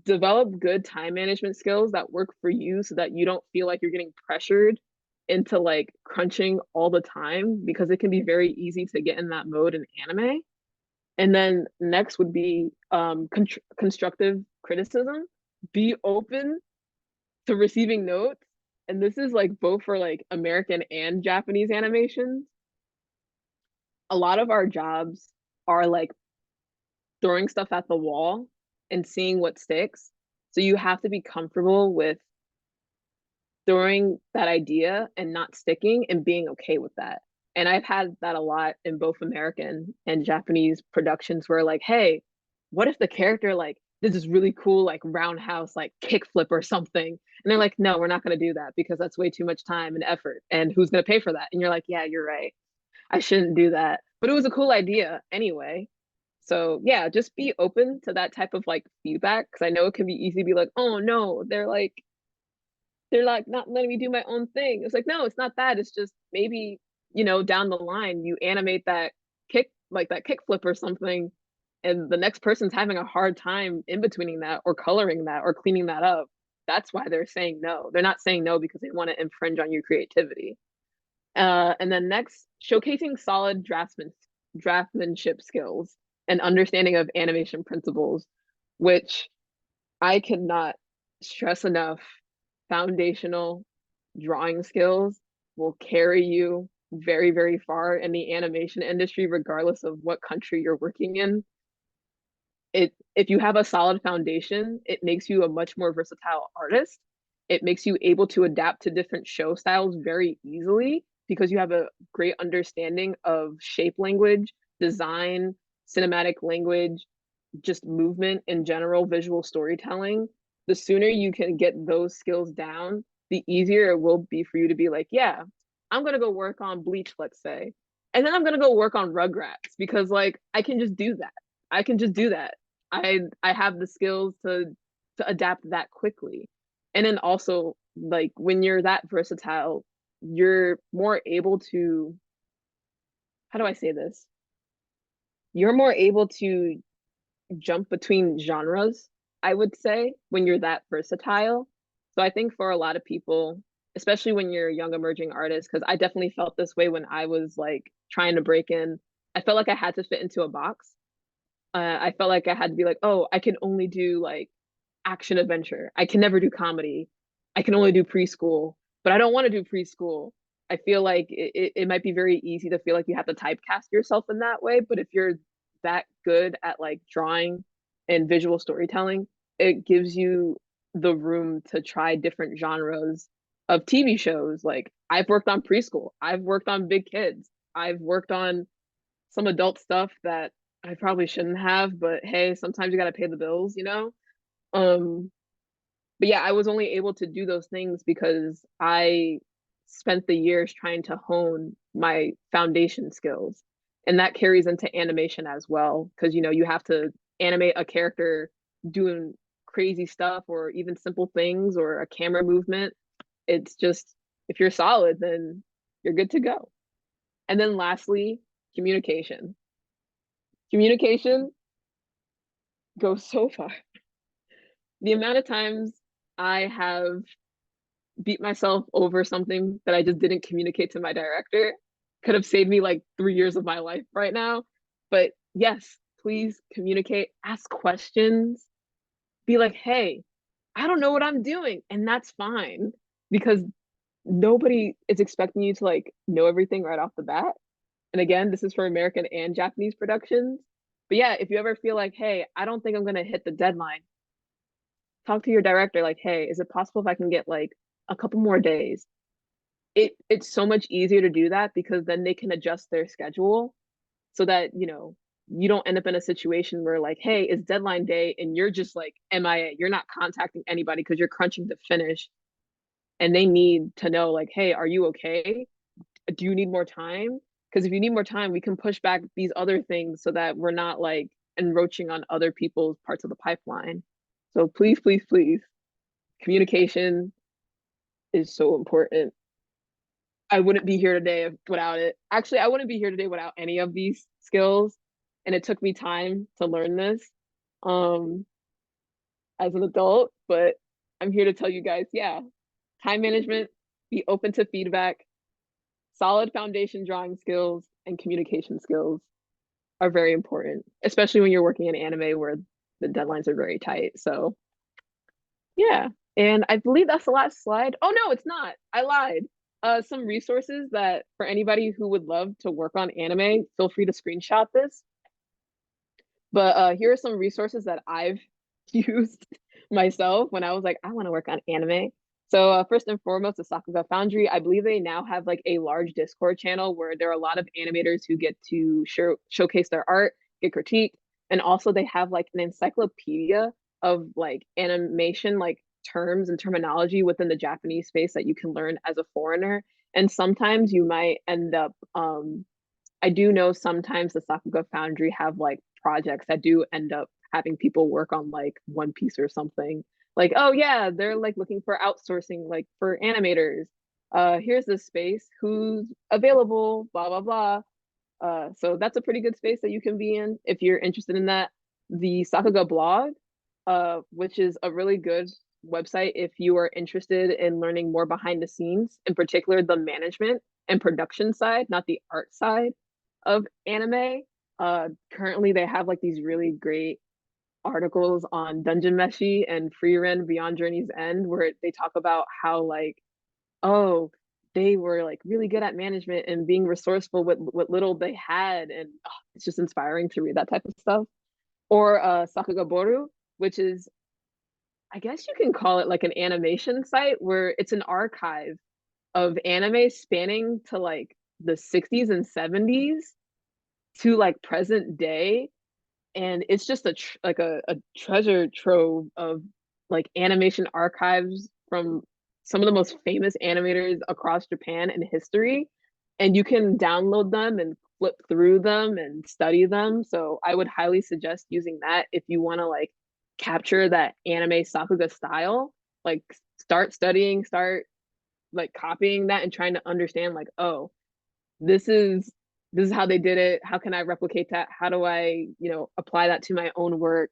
develop good time management skills that work for you so that you don't feel like you're getting pressured into like crunching all the time because it can be very easy to get in that mode in anime. And then next would be constructive criticism. Be open to receiving notes. And this is like both for like American and Japanese animations. A lot of our jobs are like throwing stuff at the wall and seeing what sticks. So you have to be comfortable with throwing that idea and not sticking and being okay with that. And I've had that a lot in both American and Japanese productions where like, hey, what if the character like did this really cool like roundhouse like kickflip or something? And they're like, no, we're not gonna do that because that's way too much time and effort. And who's gonna pay for that? And you're like, yeah, you're right. I shouldn't do that. But it was a cool idea anyway. So yeah, just be open to that type of like feedback because I know it can be easy to be like, oh no, they're like not letting me do my own thing. It's like, no, it's not that. It's just maybe, down the line you animate that kick, like that kick flip or something, and the next person's having a hard time in betweening that or coloring that or cleaning that up, that's why they're saying no. They're not saying no because they want to infringe on your creativity. And then next, showcasing solid draftsmanship skills and understanding of animation principles, which I cannot stress enough. Foundational drawing skills will carry you very, very far in the animation industry, regardless of what country you're working in. If you have a solid foundation, it makes you a much more versatile artist. It makes you able to adapt to different show styles very easily because you have a great understanding of shape language, design, cinematic language, just movement in general, visual storytelling. The sooner you can get those skills down, the easier it will be for you to be like, yeah, I'm gonna go work on Bleach, let's say. And then I'm gonna go work on Rugrats because like I can just do that. I can just do that. I have the skills to adapt that quickly. And then also like when you're that versatile, you're more able to, how do I say this? You're more able to jump between genres, I would say, when you're that versatile. So I think for a lot of people, especially when you're a young emerging artist, because I definitely felt this way when I was like trying to break in, I felt like I had to fit into a box. I felt like I had to be like, oh, I can only do like action adventure. I can never do comedy. I can only do preschool, but I don't want to do preschool. I feel like it might be very easy to feel like you have to typecast yourself in that way. But if you're that good at like drawing and visual storytelling, it gives you the room to try different genres of TV shows. Like I've worked on preschool, I've worked on big kids, I've worked on some adult stuff that I probably shouldn't have, but hey, sometimes you got to pay the bills, you know? Um, but yeah, I was only able to do those things because I spent the years trying to hone my foundation skills. And that carries into animation as well, because you know, you have to animate a character doing crazy stuff or even simple things or a camera movement. It's just if you're solid, then you're good to go. And then lastly, communication. Communication goes so far. The amount of times I have beat myself over something that I just didn't communicate to my director could have saved me like 3 years of my life right now. But yes, please communicate, ask questions, be like, hey, I don't know what I'm doing. And that's fine because nobody is expecting you to like know everything right off the bat. And again, this is for American and Japanese productions. But yeah, if you ever feel like, hey, I don't think I'm going to hit the deadline, talk to your director like, hey, is it possible if I can get like a couple more days? It's so much easier to do that because then they can adjust their schedule so that, you know, you don't end up in a situation where like, hey, it's deadline day and you're just like MIA. You're not contacting anybody because you're crunching to finish and they need to know like, hey, are you okay? Do you need more time? Because if you need more time, we can push back these other things so that we're not like encroaching on other people's parts of the pipeline. So please, please, please, communication is so important. I wouldn't be here today without it. Actually, I wouldn't be here today without any of these skills. And it took me time to learn this um, as an adult, but I'm here to tell you guys, yeah, time management, be open to feedback, solid foundation drawing skills, and communication skills are very important, especially when you're working in anime where the deadlines are very tight. So yeah, and I believe that's the last slide. Oh no, it's not. I lied. Some resources that for anybody who would love to work on anime, feel free to screenshot this. But here are some resources that I've used myself when I was like, I want to work on anime. So first and foremost, the Sakuga Foundry. I believe they now have like a large Discord channel where there are a lot of animators who get to showcase their art, get critiqued, and also they have like an encyclopedia of like animation like terms and terminology within the Japanese space that you can learn as a foreigner. And sometimes you might end up I do know sometimes the Sakuga Foundry have like projects that do end up having people work on like One Piece or something. Like, oh yeah, they're like looking for outsourcing like for animators. Here's this space, who's available, blah blah blah. So that's a pretty good space that you can be in if you're interested in that. The Sakuga blog, which is a really good website if you are interested in learning more behind the scenes, in particular the management and production side, not the art side of anime. Currently they have like these really great articles on Dungeon Meshi and Free Run Beyond Journey's End where they talk about how like, oh, they were like really good at management and being resourceful with what little they had, and it's just inspiring to read that type of stuff. Or Sakuga Boru, which is, I guess you can call it like an animation site where it's an archive of anime spanning to like the 60s and 70s to like present day, and it's just like a treasure trove of like animation archives from some of the most famous animators across Japan in history, and you can download them and flip through them and study them. So I would highly suggest using that if you want to like capture that anime Sakuga style. Like start studying, start like copying that and trying to understand like, oh, this is this is how they did it. How can I replicate that? How do I, apply that to my own work?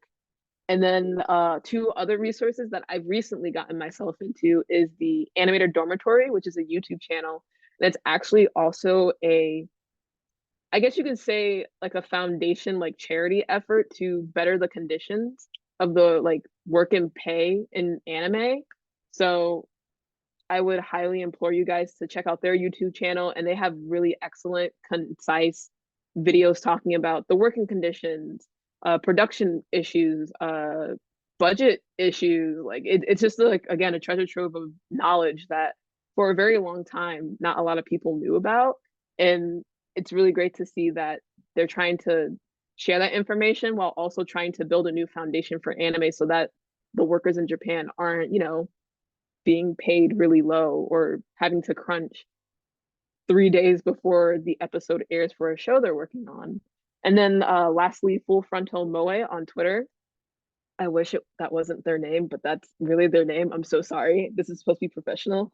And then two other resources that I've recently gotten myself into is the Animator Dormitory, which is a YouTube channel. That's actually also I guess you could say like a foundation, like charity effort to better the conditions of the like work and pay in anime. So I would highly implore you guys to check out their YouTube channel, and they have really excellent, concise videos talking about the working conditions, production issues, budget issues. Like it's just like again a treasure trove of knowledge that for a very long time not a lot of people knew about, and it's really great to see that they're trying to share that information while also trying to build a new foundation for anime so that the workers in Japan aren't, being paid really low or having to crunch 3 days before the episode airs for a show they're working on. And then lastly, Full Frontal Moe on Twitter. I wish that wasn't their name, but that's really their name. I'm so sorry. This is supposed to be professional.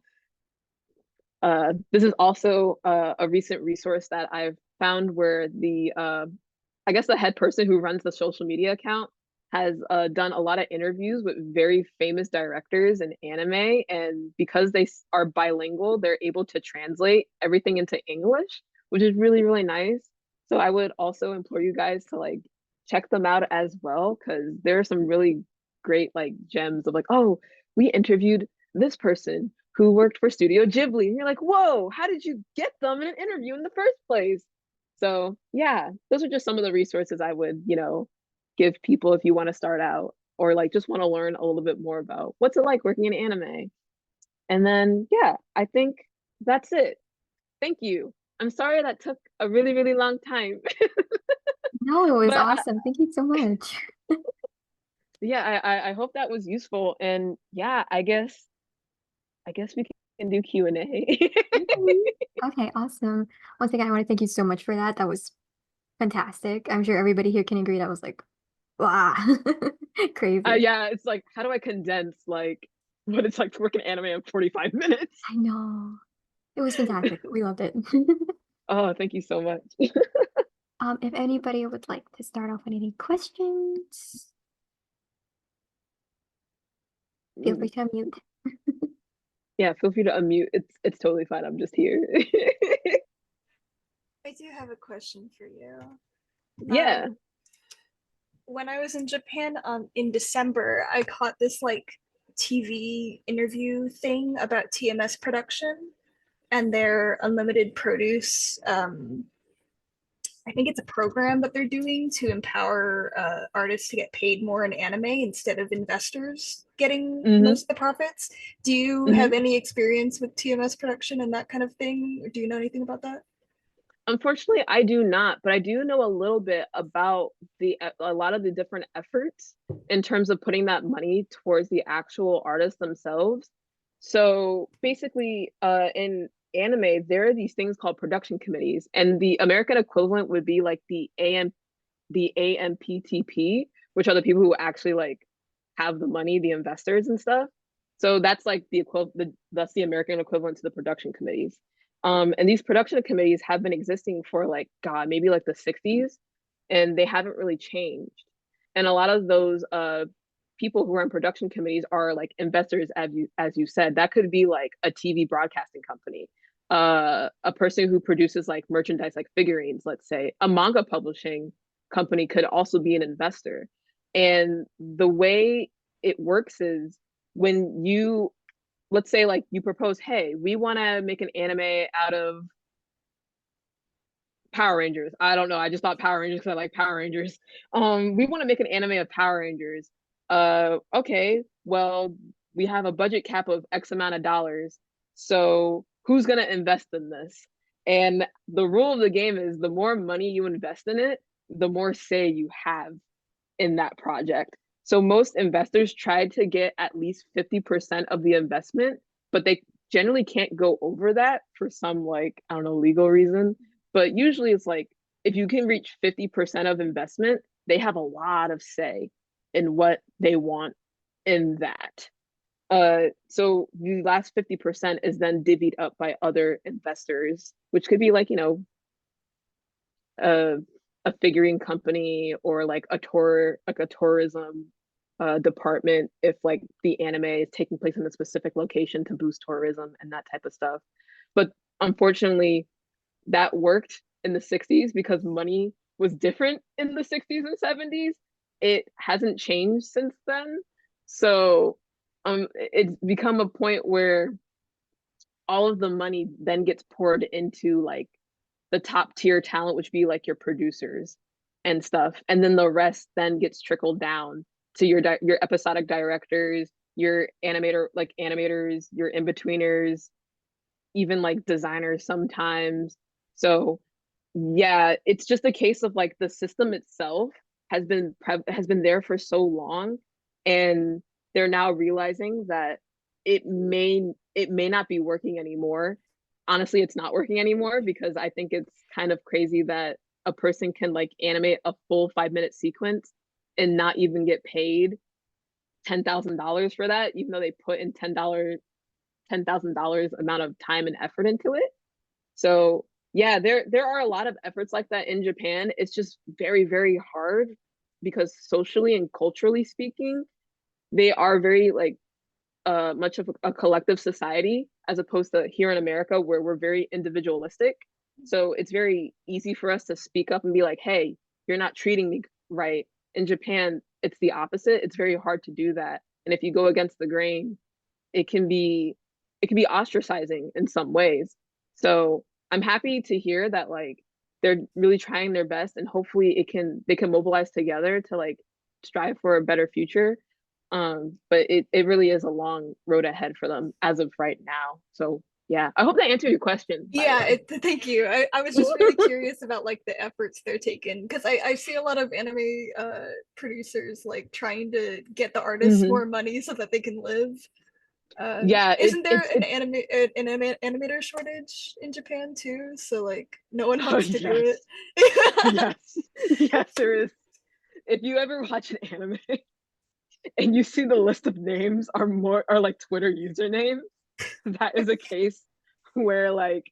This is also a recent resource that I've found where I guess the head person who runs the social media account has done a lot of interviews with very famous directors in anime, and because they are bilingual, they're able to translate everything into English, which is really, really nice. So I would also implore you guys to like check them out as well, because there are some really great like gems of like, oh, we interviewed this person who worked for Studio Ghibli. And you're like, whoa, how did you get them in an interview in the first place? So yeah, those are just some of the resources I would, give people if you want to start out or like just want to learn a little bit more about what's it like working in anime. And then yeah, I think that's it. Thank you. I'm sorry that took a really, really long time. No, it was but awesome. Thank you so much. yeah, I hope that was useful. And yeah, I guess we can do Q&A. Okay, awesome. Once again, I want to thank you so much for that. That was fantastic. I'm sure everybody here can agree that was like, wow, crazy. Yeah, it's like, how do I condense like what it's like to work in anime in 45 minutes? I know. It was fantastic. We loved it. Oh, thank you so much. If anybody would like to start off with any questions, feel free to unmute. Yeah, feel free to unmute. It's totally fine. I'm just here. I do have a question for you. Yeah. When I was in Japan in December, I caught this like TV interview thing about TMS production and their unlimited produce. I think it's a program that they're doing to empower artists to get paid more in anime instead of investors getting most of the profits. Do you have any experience with TMS production and that kind of thing? Or do you know anything about that? Unfortunately, I do not, but I do know a little bit about a lot of the different efforts in terms of putting that money towards the actual artists themselves. So basically, in anime, there are these things called production committees, and the American equivalent would be like the AMPTP, which are the people who actually like have the money, the investors and stuff. So that's like that's the American equivalent to the production committees. And these production committees have been existing for like, God, maybe like the 60s, and they haven't really changed. And a lot of those people who are in production committees are like investors, as you said. That could be like a TV broadcasting company, a person who produces like merchandise, like figurines, let's say. A manga publishing company could also be an investor. And the way it works is when you, let's say like you propose, hey, we want to make an anime out of Power Rangers. I don't know. I just thought Power Rangers because I like Power Rangers. We want to make an anime of Power Rangers. Okay, well, we have a budget cap of X amount of dollars. So who's gonna invest in this? And the rule of the game is the more money you invest in it, the more say you have in that project. So most investors try to get at least 50% of the investment, but they generally can't go over that for some, like, I don't know, legal reason. But usually it's like if you can reach 50% of investment, they have a lot of say in what they want in that. So the last 50% is then divvied up by other investors, which could be like, you know, a a figurine company or like a tourism department if like the anime is taking place in a specific location to boost tourism and that type of stuff. But unfortunately, that worked in the 60s because money was different in the 60s and 70s. It hasn't changed since then. So it's become a point where all of the money then gets poured into like the top tier talent, which be like your producers and stuff, and then the rest then gets trickled down to your episodic directors, your animators, your in-betweeners, even like designers sometimes. So yeah, it's just a case of like the system itself has been there for so long, and they're now realizing that it may not be working anymore. Honestly, it's not working anymore because I think it's kind of crazy that a person can like animate a full 5-minute sequence and not even get paid $10,000 for that, even though they put in $10,000 amount of time and effort into it. So yeah, there are a lot of efforts like that in Japan. It's just very, very hard because socially and culturally speaking, they are very like much of a collective society as opposed to here in America where we're very individualistic. So it's very easy for us to speak up and be like, hey, you're not treating me right. In Japan, it's the opposite. It's very hard to do that. And if you go against the grain, it can be ostracizing in some ways. So I'm happy to hear that like they're really trying their best and hopefully they can mobilize together to like strive for a better future. But it really is a long road ahead for them as of right now. So yeah, I hope that answered your question. Yeah, thank you. I was just really curious about like the efforts they're taking because I see a lot of anime producers like trying to get the artists more money so that they can live. Yeah, isn't there an animator shortage in Japan too? So like no one wants to do it. Yes, yes, there is. If you ever watch an anime and you see the list of names are like Twitter usernames, that is a case where like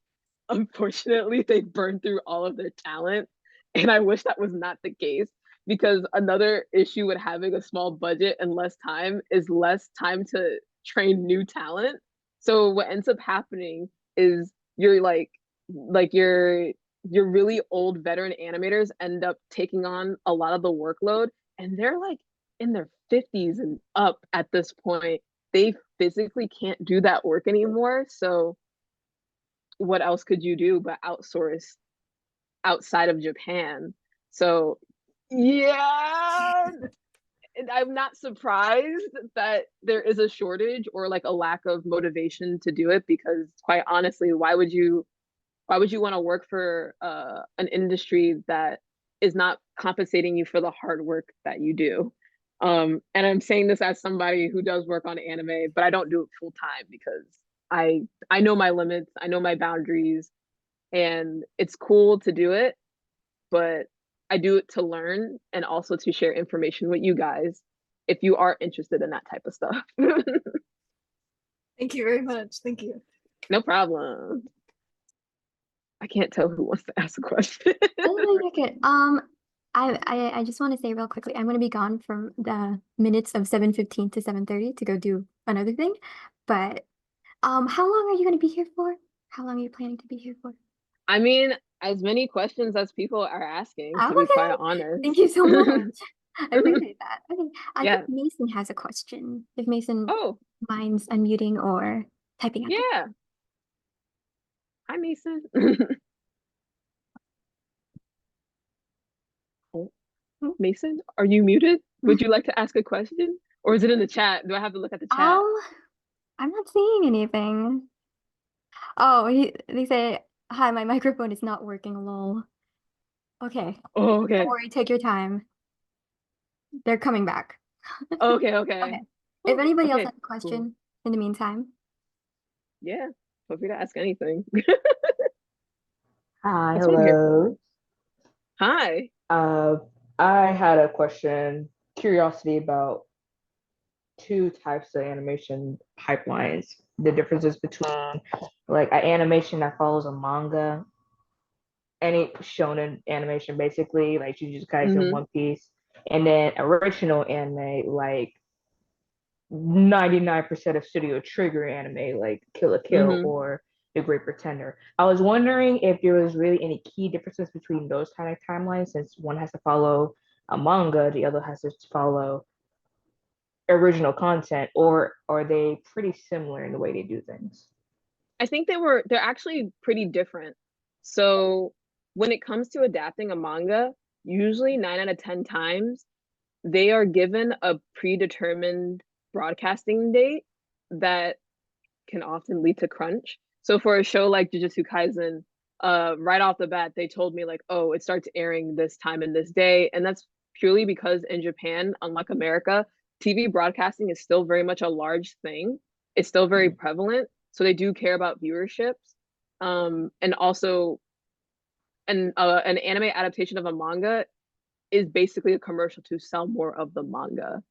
unfortunately they burned through all of their talent. And I wish that was not the case because another issue with having a small budget and less time is less time to train new talent. So what ends up happening is you're like your really old veteran animators end up taking on a lot of the workload, and they're like in their 50s and up at this point. They physically can't do that work anymore. So what else could you do but outsource outside of Japan? So yeah, I'm not surprised that there is a shortage or like a lack of motivation to do it because quite honestly, why would you want to work for an industry that is not compensating you for the hard work that you do? And I'm saying this as somebody who does work on anime, but I don't do it full time because I know my limits, I know my boundaries, and it's cool to do it, but I do it to learn and also to share information with you guys if you are interested in that type of stuff. Thank you very much. Thank you. No problem. I can't tell who wants to ask a question. Oh my God. I just want to say real quickly, I'm going to be gone from the minutes of 7:15 to 7:30 to go do another thing. But how long are you going to be here for? How long are you planning to be here for? I mean, as many questions as people are asking, to Oh, be quite okay. honest. Thank you so much. I appreciate that. Okay, I think Yeah. Mason has a question. If Mason Oh, minds unmuting or typing at the yeah. Hi, Mason. Oh, Mason, are you muted? Would you like to ask a question? Or is it in the chat? Do I have to look at the chat? Um, I'm not seeing anything. Oh, they say, hi, my microphone is not working, lol. Okay, Oh, don't okay. worry, take your time. They're coming back. Okay, okay. Okay. If Oh, anybody else okay, has a cool. question in the meantime. Yeah, feel free to ask anything. Hi, That's what I'm here for. hello. Hi. Uh, I had a question, curiosity about two types of animation pipelines. The differences between like an animation that follows a manga, any shonen animation basically, like Jujutsu Kaisen, Mm-hmm. One Piece, and then original anime like 99% of Studio Trigger anime, like Kill la Kill Mm-hmm. or The Great Pretender. I was wondering if there was really any key differences between those kind of timelines, since one has to follow a manga, the other has to follow original content, or are they pretty similar in the way they do things? I think they're actually pretty different. So when it comes to adapting a manga, usually 9 out of 10 times, they are given a predetermined broadcasting date that can often lead to crunch. So for a show like Jujutsu Kaisen, right off the bat, they told me like, oh, it starts airing this time and this day. And that's purely because in Japan, unlike America, TV broadcasting is still very much a large thing. It's still very prevalent. So they do care about viewerships. And also an anime adaptation of a manga is basically a commercial to sell more of the manga,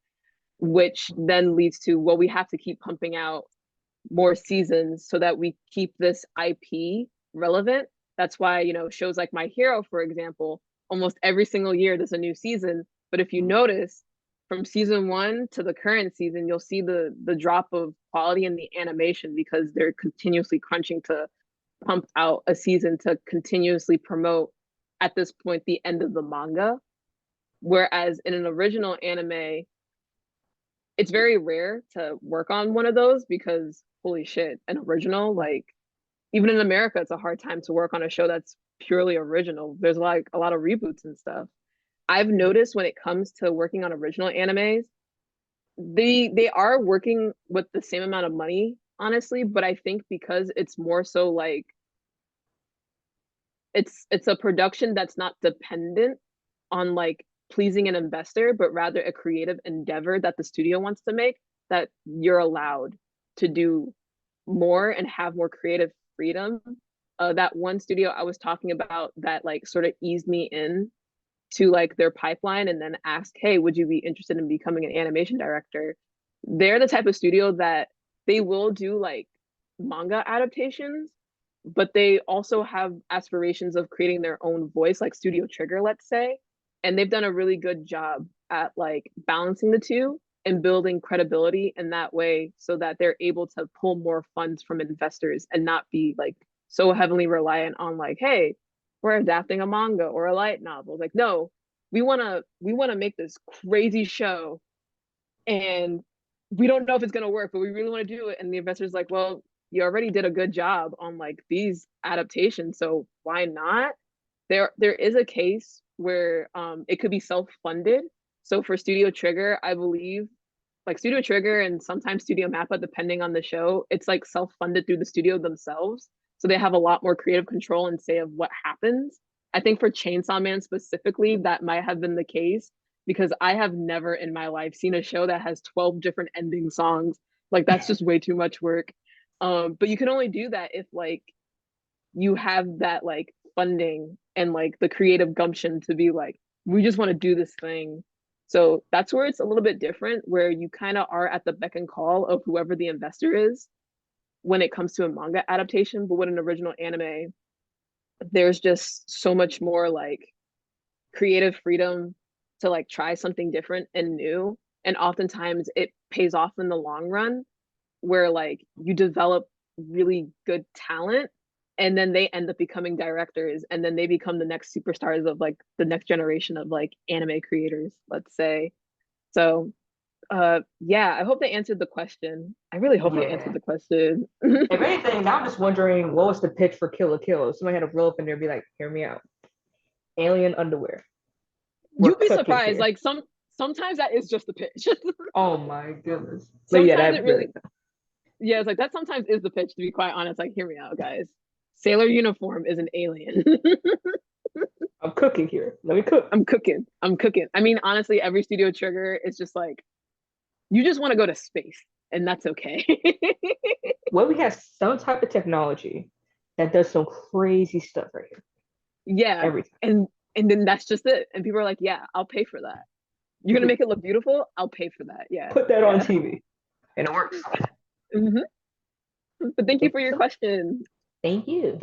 which then leads to, well, we have to keep pumping out more seasons so that we keep this IP relevant. That's why, shows like My Hero, for example, almost every single year there's a new season. But if you notice, from season one to the current season, you'll see the drop of quality in the animation because they're continuously crunching to pump out a season to continuously promote at this point the end of the manga. Whereas in an original anime, it's very rare to work on one of those because holy shit, an original, like even in America, it's a hard time to work on a show that's purely original. There's like a lot of reboots and stuff. I've noticed when it comes to working on original animes, they are working with the same amount of money, honestly, but I think because it's more so like it's a production that's not dependent on like pleasing an investor, but rather a creative endeavor that the studio wants to make, that you're allowed to do more and have more creative freedom. That one studio I was talking about that like sort of eased me in to like their pipeline and then asked, hey, would you be interested in becoming an animation director? They're the type of studio that they will do like manga adaptations, but they also have aspirations of creating their own voice, like Studio Trigger, let's say. And they've done a really good job at like balancing the two and building credibility in that way so that they're able to pull more funds from investors and not be like so heavily reliant on like, hey, we're adapting a manga or a light novel. Like, no, we wanna make this crazy show and we don't know if it's gonna work, but we really want to do it. And the investor's like, well, you already did a good job on like these adaptations, so why not? There is a case where it could be self-funded. So for Studio Trigger, I believe like Studio Trigger and sometimes Studio Mappa, depending on the show, it's like self-funded through the studio themselves. So they have a lot more creative control and say of what happens. I think for Chainsaw Man specifically, that might have been the case because I have never in my life seen a show that has 12 different ending songs. Like that's just way too much work. But you can only do that if like you have that like funding and like the creative gumption to be like, we just want to do this thing. So that's where it's a little bit different, where you kind of are at the beck and call of whoever the investor is when it comes to a manga adaptation. But with an original anime, there's just so much more like creative freedom to like try something different and new. And oftentimes it pays off in the long run where like you develop really good talent and then they end up becoming directors and then they become the next superstars of like the next generation of like anime creators, let's say. So yeah, I hope they answered the question. I really hope they answered Yeah. the question. If anything, now I'm just wondering what was the pitch for Kill la Kill? If somebody had to roll up in there and be like, hear me out. Alien underwear. We're You'd be cooking surprised. here. Like sometimes that is just the pitch. Oh my goodness. But yeah, Sometimes that it really, yeah, it's like that sometimes is the pitch, to be quite honest. Like, hear me out, guys. Sailor uniform is an alien. I'm cooking here. Let me cook. I'm cooking. I'm cooking. I mean, honestly, every studio trigger is just like, you just want to go to space, and that's okay. Well, we have some type of technology that does some crazy stuff right here. Yeah. Every time. And then that's just it. And people are like, yeah, I'll pay for that. You're gonna make it look beautiful? I'll pay for that. Yeah. Put that on Yeah. TV. And it works. hmm But thank you for your question. Thank you.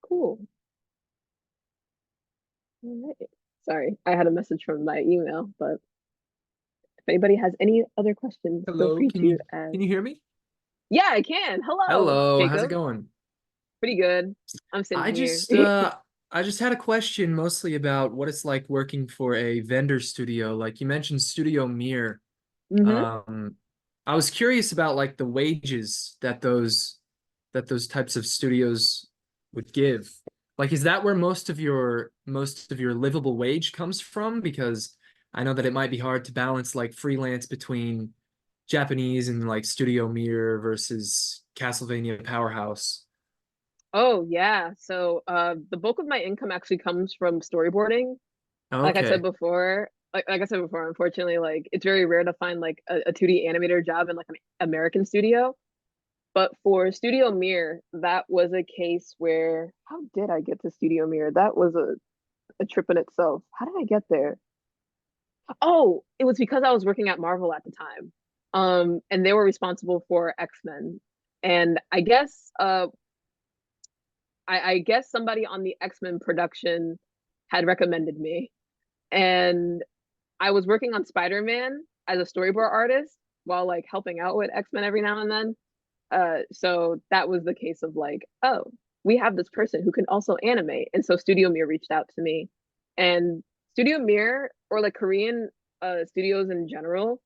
Cool. All right. Sorry, I had a message from my email, but if anybody has any other questions, feel Hello, free can to you ask. can you hear me? Yeah, I can. Hello, Hello, how's it Jacob. going? Pretty good. I'm sitting I here. just I just had a question mostly about what it's like working for a vendor studio. Like you mentioned Studio Mir. hmm I was curious about like the wages that those types of studios would give. Like, is that where most of your livable wage comes from? Because I know that it might be hard to balance like freelance between Japanese and like Studio Mir versus Castlevania Powerhouse. Oh yeah. So the bulk of my income actually comes from storyboarding. Like I said Okay. before, like I said before, unfortunately, like it's very rare to find like a 2D animator job in like an American studio. But for Studio Mir, that was a case where how did I get to Studio Mir? That was a trip in itself. How did I get there? Oh, it was because I was working at Marvel at the time. And they were responsible for X-Men. And I guess somebody on the X-Men production had recommended me. And I was working on Spider-Man as a storyboard artist while like helping out with X-Men every now and then. So that was the case of like, oh, we have this person who can also animate. And so Studio Mir reached out to me. And Studio Mir or like Korean studios in general,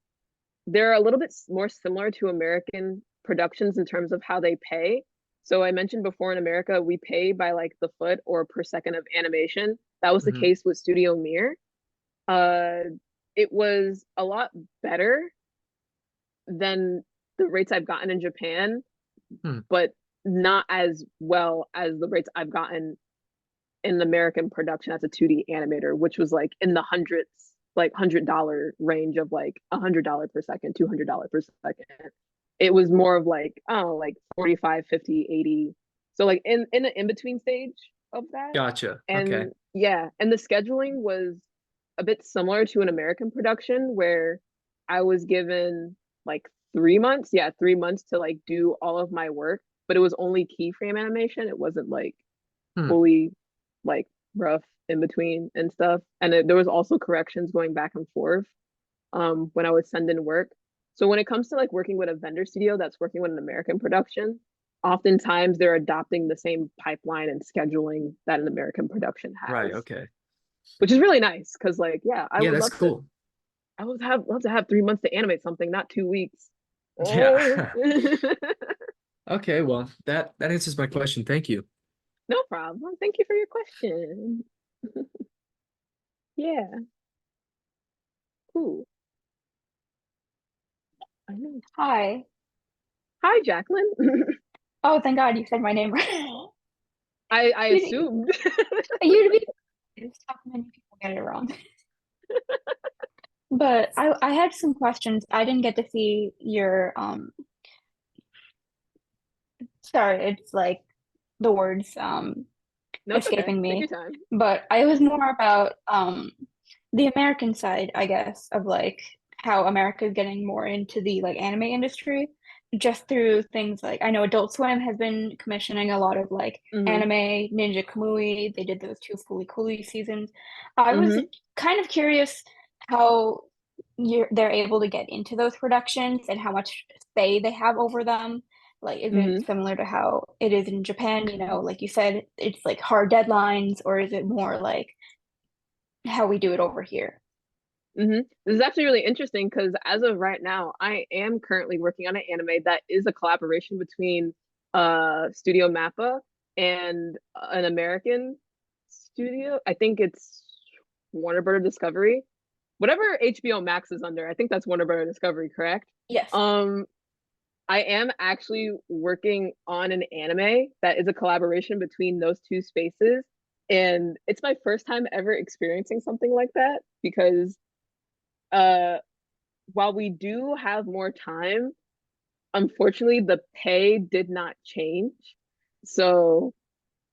they're a little bit more similar to American productions in terms of how they pay. So I mentioned before in America, we pay by like the foot or per second of animation. That was the Mhm. case with Studio Mir. Uh, it was a lot better than the rates I've gotten in Japan, Hmm. but not as well as the rates I've gotten in American production as a 2D animator, which was like in the hundreds, like $100 range of like $100 per second, $200 per second. It was more of like, oh, like 45, 50, 80. So like in an in-between stage of that. Gotcha. Okay. And yeah, and the scheduling was a bit similar to an American production where I was given like 3 months, yeah, 3 months to like do all of my work, but it was only keyframe animation. It wasn't like Hmm. fully like rough in between and stuff. And there was also corrections going back and forth when I would send in work. So when it comes to like working with a vendor studio that's working with an American production, oftentimes they're adopting the same pipeline and scheduling that an American production Right. has, Okay. which is really nice because like yeah, I Yeah, would that's love to cool. I would love to have 3 months to animate something, not 2 weeks. Oh. Yeah. Okay, well, that answers my question. Thank you. No problem. Thank you for your question. Yeah, cool. I know. Hi. Hi, Jacqueline. Oh, thank God you said my name right. I You, assumed. you'd be how many people get it wrong. But I had some questions. I didn't get to see your sorry, it's like the words No, it's okay. escaping Take your me. time. But I was more about the American side, I guess, of like how America is getting more into the like anime industry. just through things like, I know Adult Swim has been commissioning a lot of like Mhm. anime, Ninja Kamui. They did those two Fooly Cooly seasons. I was Mhm. kind of curious how they're able to get into those productions and how much say they have over them. Like, is it Mhm. similar to how it is in Japan? You know, like you said, it's like hard deadlines, or is it more like how we do it over here? This is actually really interesting because as of right now, I am currently working on an anime that is a collaboration between Studio Mappa and an American studio. I think it's Warner Brother Discovery. Whatever HBO Max is under, I think that's Warner Brother Discovery, correct? Yes. Um, I am actually working on an anime that is a collaboration between those two spaces. And it's my first time ever experiencing something like that because uh while we do have more time, unfortunately the pay did not change. So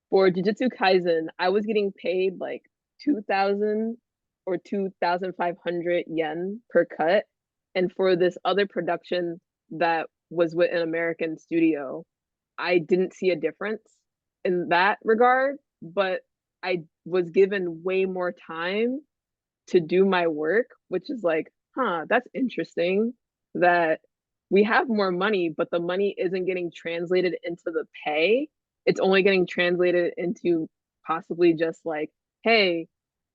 for Jujutsu Kaisen, I was getting paid like 2,000 or 2,500 yen per cut. And for this other production that was with an American studio, I didn't see a difference in that regard, but I was given way more time to do my work, which is like, huh, that's interesting that we have more money, but the money isn't getting translated into the pay. It's only getting translated into possibly just like, hey,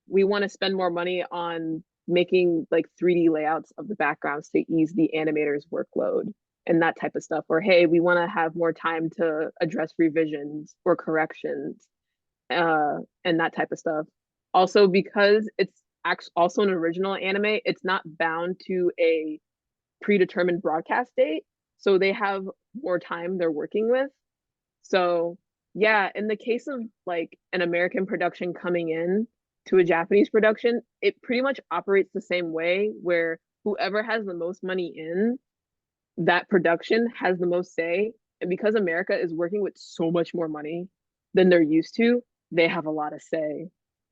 we want to spend more money on making like 3D layouts of the backgrounds to ease the animator's workload and that type of stuff. Or hey, we want to have more time to address revisions or corrections and that type of stuff. Also, because it's also an original anime, it's not bound to a predetermined broadcast date. So they have more time they're working with. So, yeah, in the case of like an American production coming in to a Japanese production, it pretty much operates the same way where whoever has the most money in that production has the most say. And because America is working with so much more money than they're used to, they have a lot of say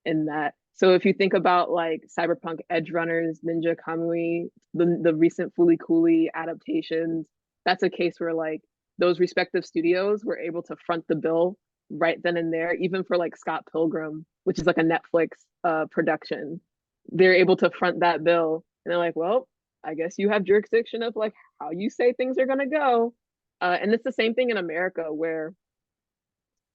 in that. So if you think about like Cyberpunk Edge Runners, Ninja Kamui, the recent Fooly Cooly adaptations, that's a case where like those respective studios were able to front the bill right then and there, even for like Scott Pilgrim, which is like a Netflix production. They're able to front that bill and they're like, well, I guess you have jurisdiction of like how you say things are gonna go. And it's the same thing in America where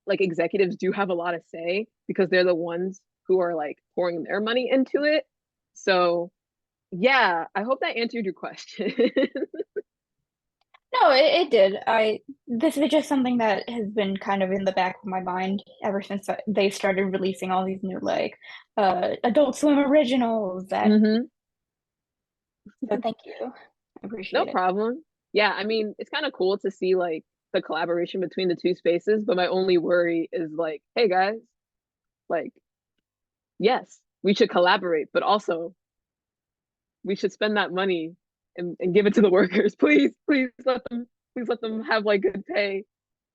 like executives do have a lot of say because they're the ones who are like pouring their money into it. So yeah, I hope that answered your question. No, it did. This is just something that has been kind of in the back of my mind ever since they started releasing all these new like Adult Swim originals that Mm-hmm. so thank you. I No appreciate it. problem. Yeah, I mean, it's kind of cool to see like the collaboration between the two spaces, but my only worry is like, hey guys, like, yes, we should collaborate, but also we should spend that money and give it to the workers. Please let them have like good pay.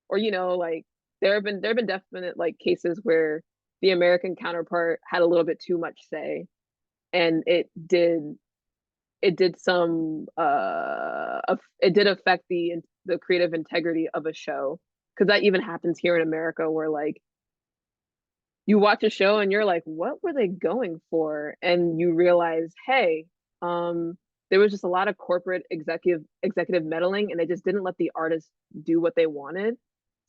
Or, you know, like there have been definite like cases where the American counterpart had a little bit too much say and it did some it did affect the creative integrity of a show. Because that even happens here in America where like you watch a show and you're like, what were they going for? And you realize, hey, there was just a lot of corporate executive meddling, and they just didn't let the artists do what they wanted.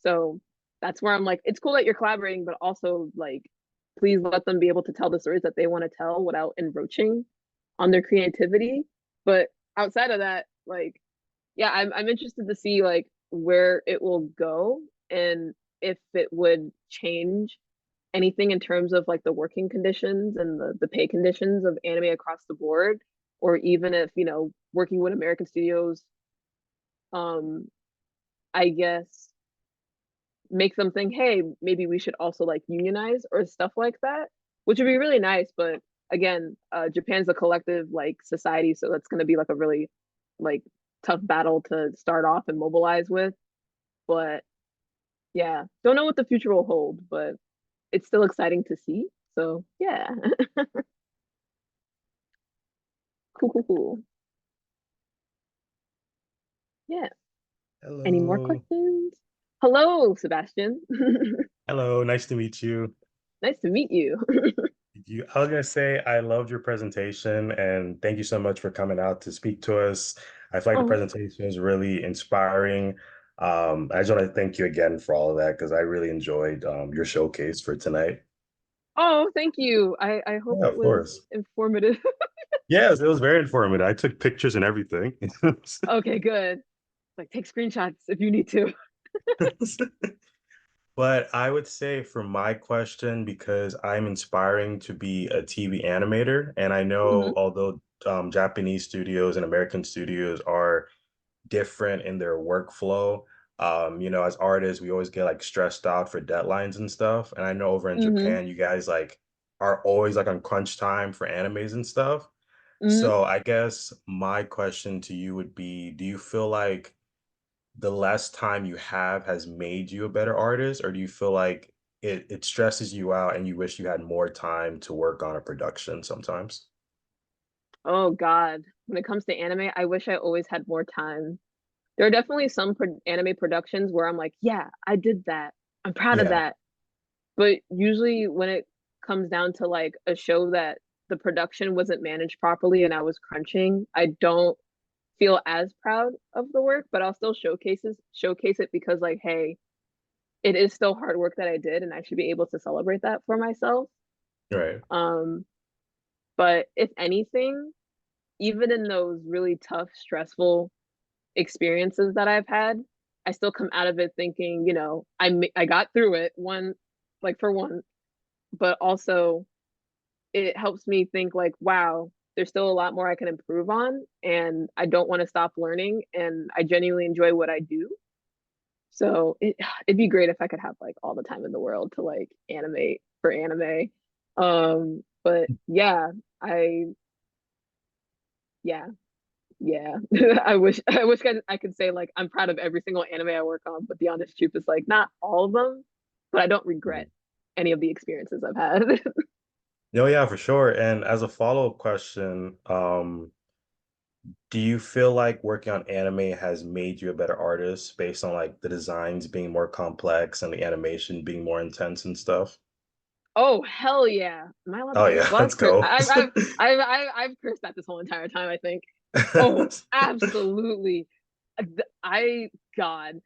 So that's where I'm like, it's cool that you're collaborating, but also like, please let them be able to tell the stories that they want to tell without encroaching on their creativity. But outside of that, like, yeah, I'm interested to see like where it will go and if it would change anything in terms of like the working conditions and the pay conditions of anime across the board, or even if, you know, working with American studios, um, I guess make them think, hey, maybe we should also like unionize or stuff like that, which would be really nice. But again, Japan's a collective like society, so that's gonna be like a really like tough battle to start off and mobilize with. But yeah, don't know what the future will hold, but it's still exciting to see. So yeah. Cool, cool, cool. Yeah. Any more Hello. questions? Hello, Sebastian. Hello. Nice to meet you. Nice to meet you. I was gonna say I loved your presentation and thank you so much for coming out to speak to us. I feel like the Oh, presentation was really inspiring. I just want to thank you again for all of that because I really enjoyed your showcase for tonight. oh, thank you. I hope Yeah, it of was course. informative. Yes, it was very informative. I took pictures and everything. Okay, good. Like take screenshots if you need to. But I would say for my question, because I'm inspiring to be a TV animator, and I know Hmm. although Japanese studios and American studios are different in their workflow, as artists, we always get like stressed out for deadlines and stuff. And I know over in Hmm. Japan, you guys like are always like on crunch time for animes and stuff. Hmm. So I guess my question to you would be, do you feel like the less time you have has made you a better artist, or do you feel like it stresses you out and you wish you had more time to work on a production sometimes? Oh God. When it comes to anime, I wish I always had more time. There are definitely some anime productions where I'm like, yeah, I did that. I'm proud of Yeah, that. But usually when it comes down to like a show that the production wasn't managed properly and I was crunching, I don't feel as proud of the work, but I'll still showcase it because like, hey, it is still hard work that I did and I should be able to celebrate that for myself. right. Um, but if anything, even in those really tough, stressful experiences that I've had, I still come out of it thinking, I got through it one, like for one, but also it helps me think like, wow, there's still a lot more I can improve on, and I don't want to stop learning, and I genuinely enjoy what I do. So it'd be great if I could have like all the time in the world to like animate for anime. But yeah, I yeah, yeah. I wish I could say like I'm proud of every single anime I work on, but the honest truth is like not all of them, but I don't regret Mhm. any of the experiences I've had. No, yeah, for sure. And as a follow-up question, do you feel like working on anime has made you a better artist based on like the designs being more complex and the animation being more intense and stuff? Oh hell yeah! Am I allowed to Oh curse? yeah, Well, let's go. I've cursed that this whole entire time, I think. Oh, absolutely. I God,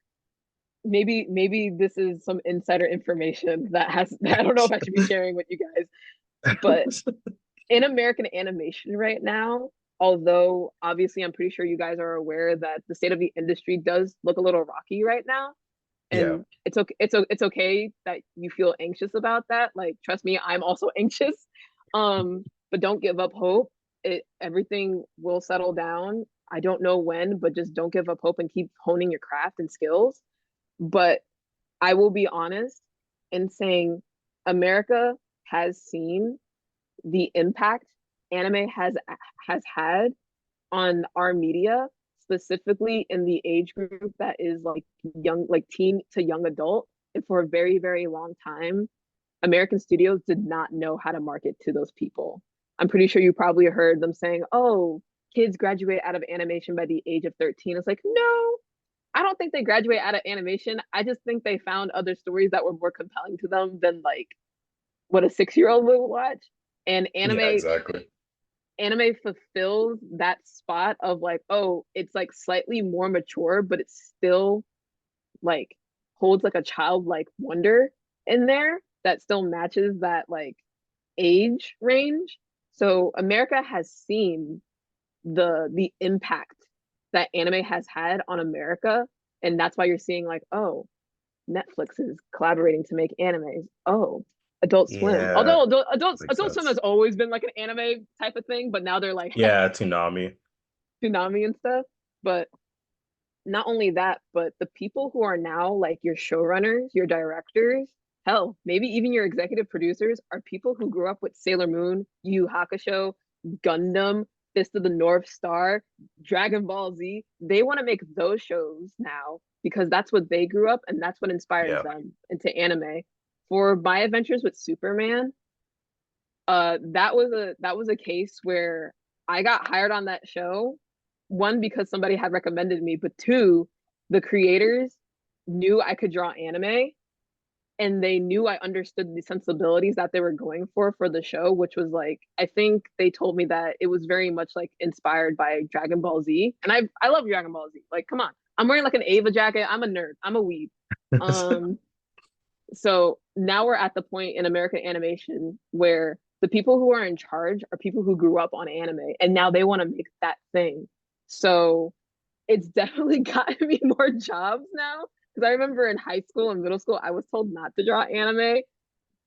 maybe this is some insider information that has I don't know if I should be sharing with you guys, but in American animation right now, although obviously I'm pretty sure you guys are aware that the state of the industry does look a little rocky right now, Yeah, and it's okay that you feel anxious about that. Like trust me, I'm also anxious. But don't give up hope. Everything will settle down. I don't know when, but just don't give up hope and keep honing your craft and skills. But I will be honest in saying America has seen the impact anime has had on our media, specifically in the age group that is like young, like teen to young adult. And for a very, very long time, American studios did not know how to market to those people. I'm pretty sure you probably heard them saying, oh, kids graduate out of animation by the age of 13. It's like, no, I don't think they graduate out of animation. I just think they found other stories that were more compelling to them than like what a 6 year old would watch. And yeah, exactly. anime fulfills that spot of like, oh, it's like slightly more mature, but it's still like holds like a childlike wonder in there that still matches that like age range. So America has seen the impact that anime has had on America, and that's why you're seeing like, oh, Netflix is collaborating to make animes. Oh, Adult Swim. Yeah, Although makes Adult Swim sense. has always been like an anime type of thing, but now they're like Yeah, Toonami. Tsunami and stuff. But not only that, but the people who are now like your showrunners, your directors, hell, maybe even your executive producers are people who grew up with Sailor Moon, Yu Yu Hakusho, Gundam, Fist of the North Star, Dragon Ball Z. They want to make those shows now because that's what they grew up and that's what inspires Yeah. them into anime. For my adventures with Superman, that was a case where I got hired on that show, one because somebody had recommended me, but two the creators knew I could draw anime, and they knew I understood the sensibilities that they were going for the show, which was like, I think they told me that it was very much like inspired by Dragon Ball Z. And I love Dragon Ball Z. Like, come on. I'm wearing like an Ava jacket. I'm a nerd. I'm a weeb. So now we're at the point in American animation where the people who are in charge are people who grew up on anime, and now they want to make that thing. So it's definitely gotten me more jobs now. Because I remember in high school and middle school, I was told not to draw anime,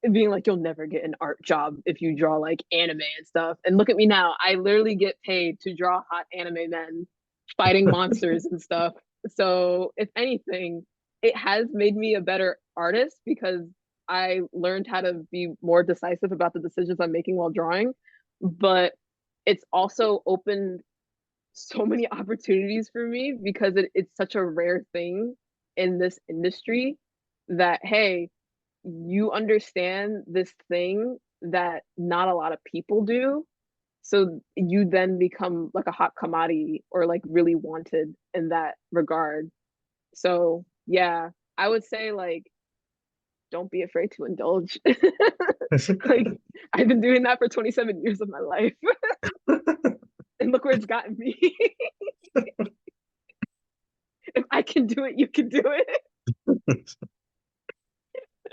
and being like, you'll never get an art job if you draw like anime and stuff. And look at me now. I literally get paid to draw hot anime men fighting monsters and stuff. So if anything, it has made me a better artist because I learned how to be more decisive about the decisions I'm making while drawing. But it's also opened so many opportunities for me because it's such a rare thing in this industry that, hey, you understand this thing that not a lot of people do. So you then become like a hot commodity or like really wanted in that regard. So yeah, I would say like, don't be afraid to indulge. Like, I've been doing that for 27 years of my life. And look where it's gotten me. If I can do it, you can do it.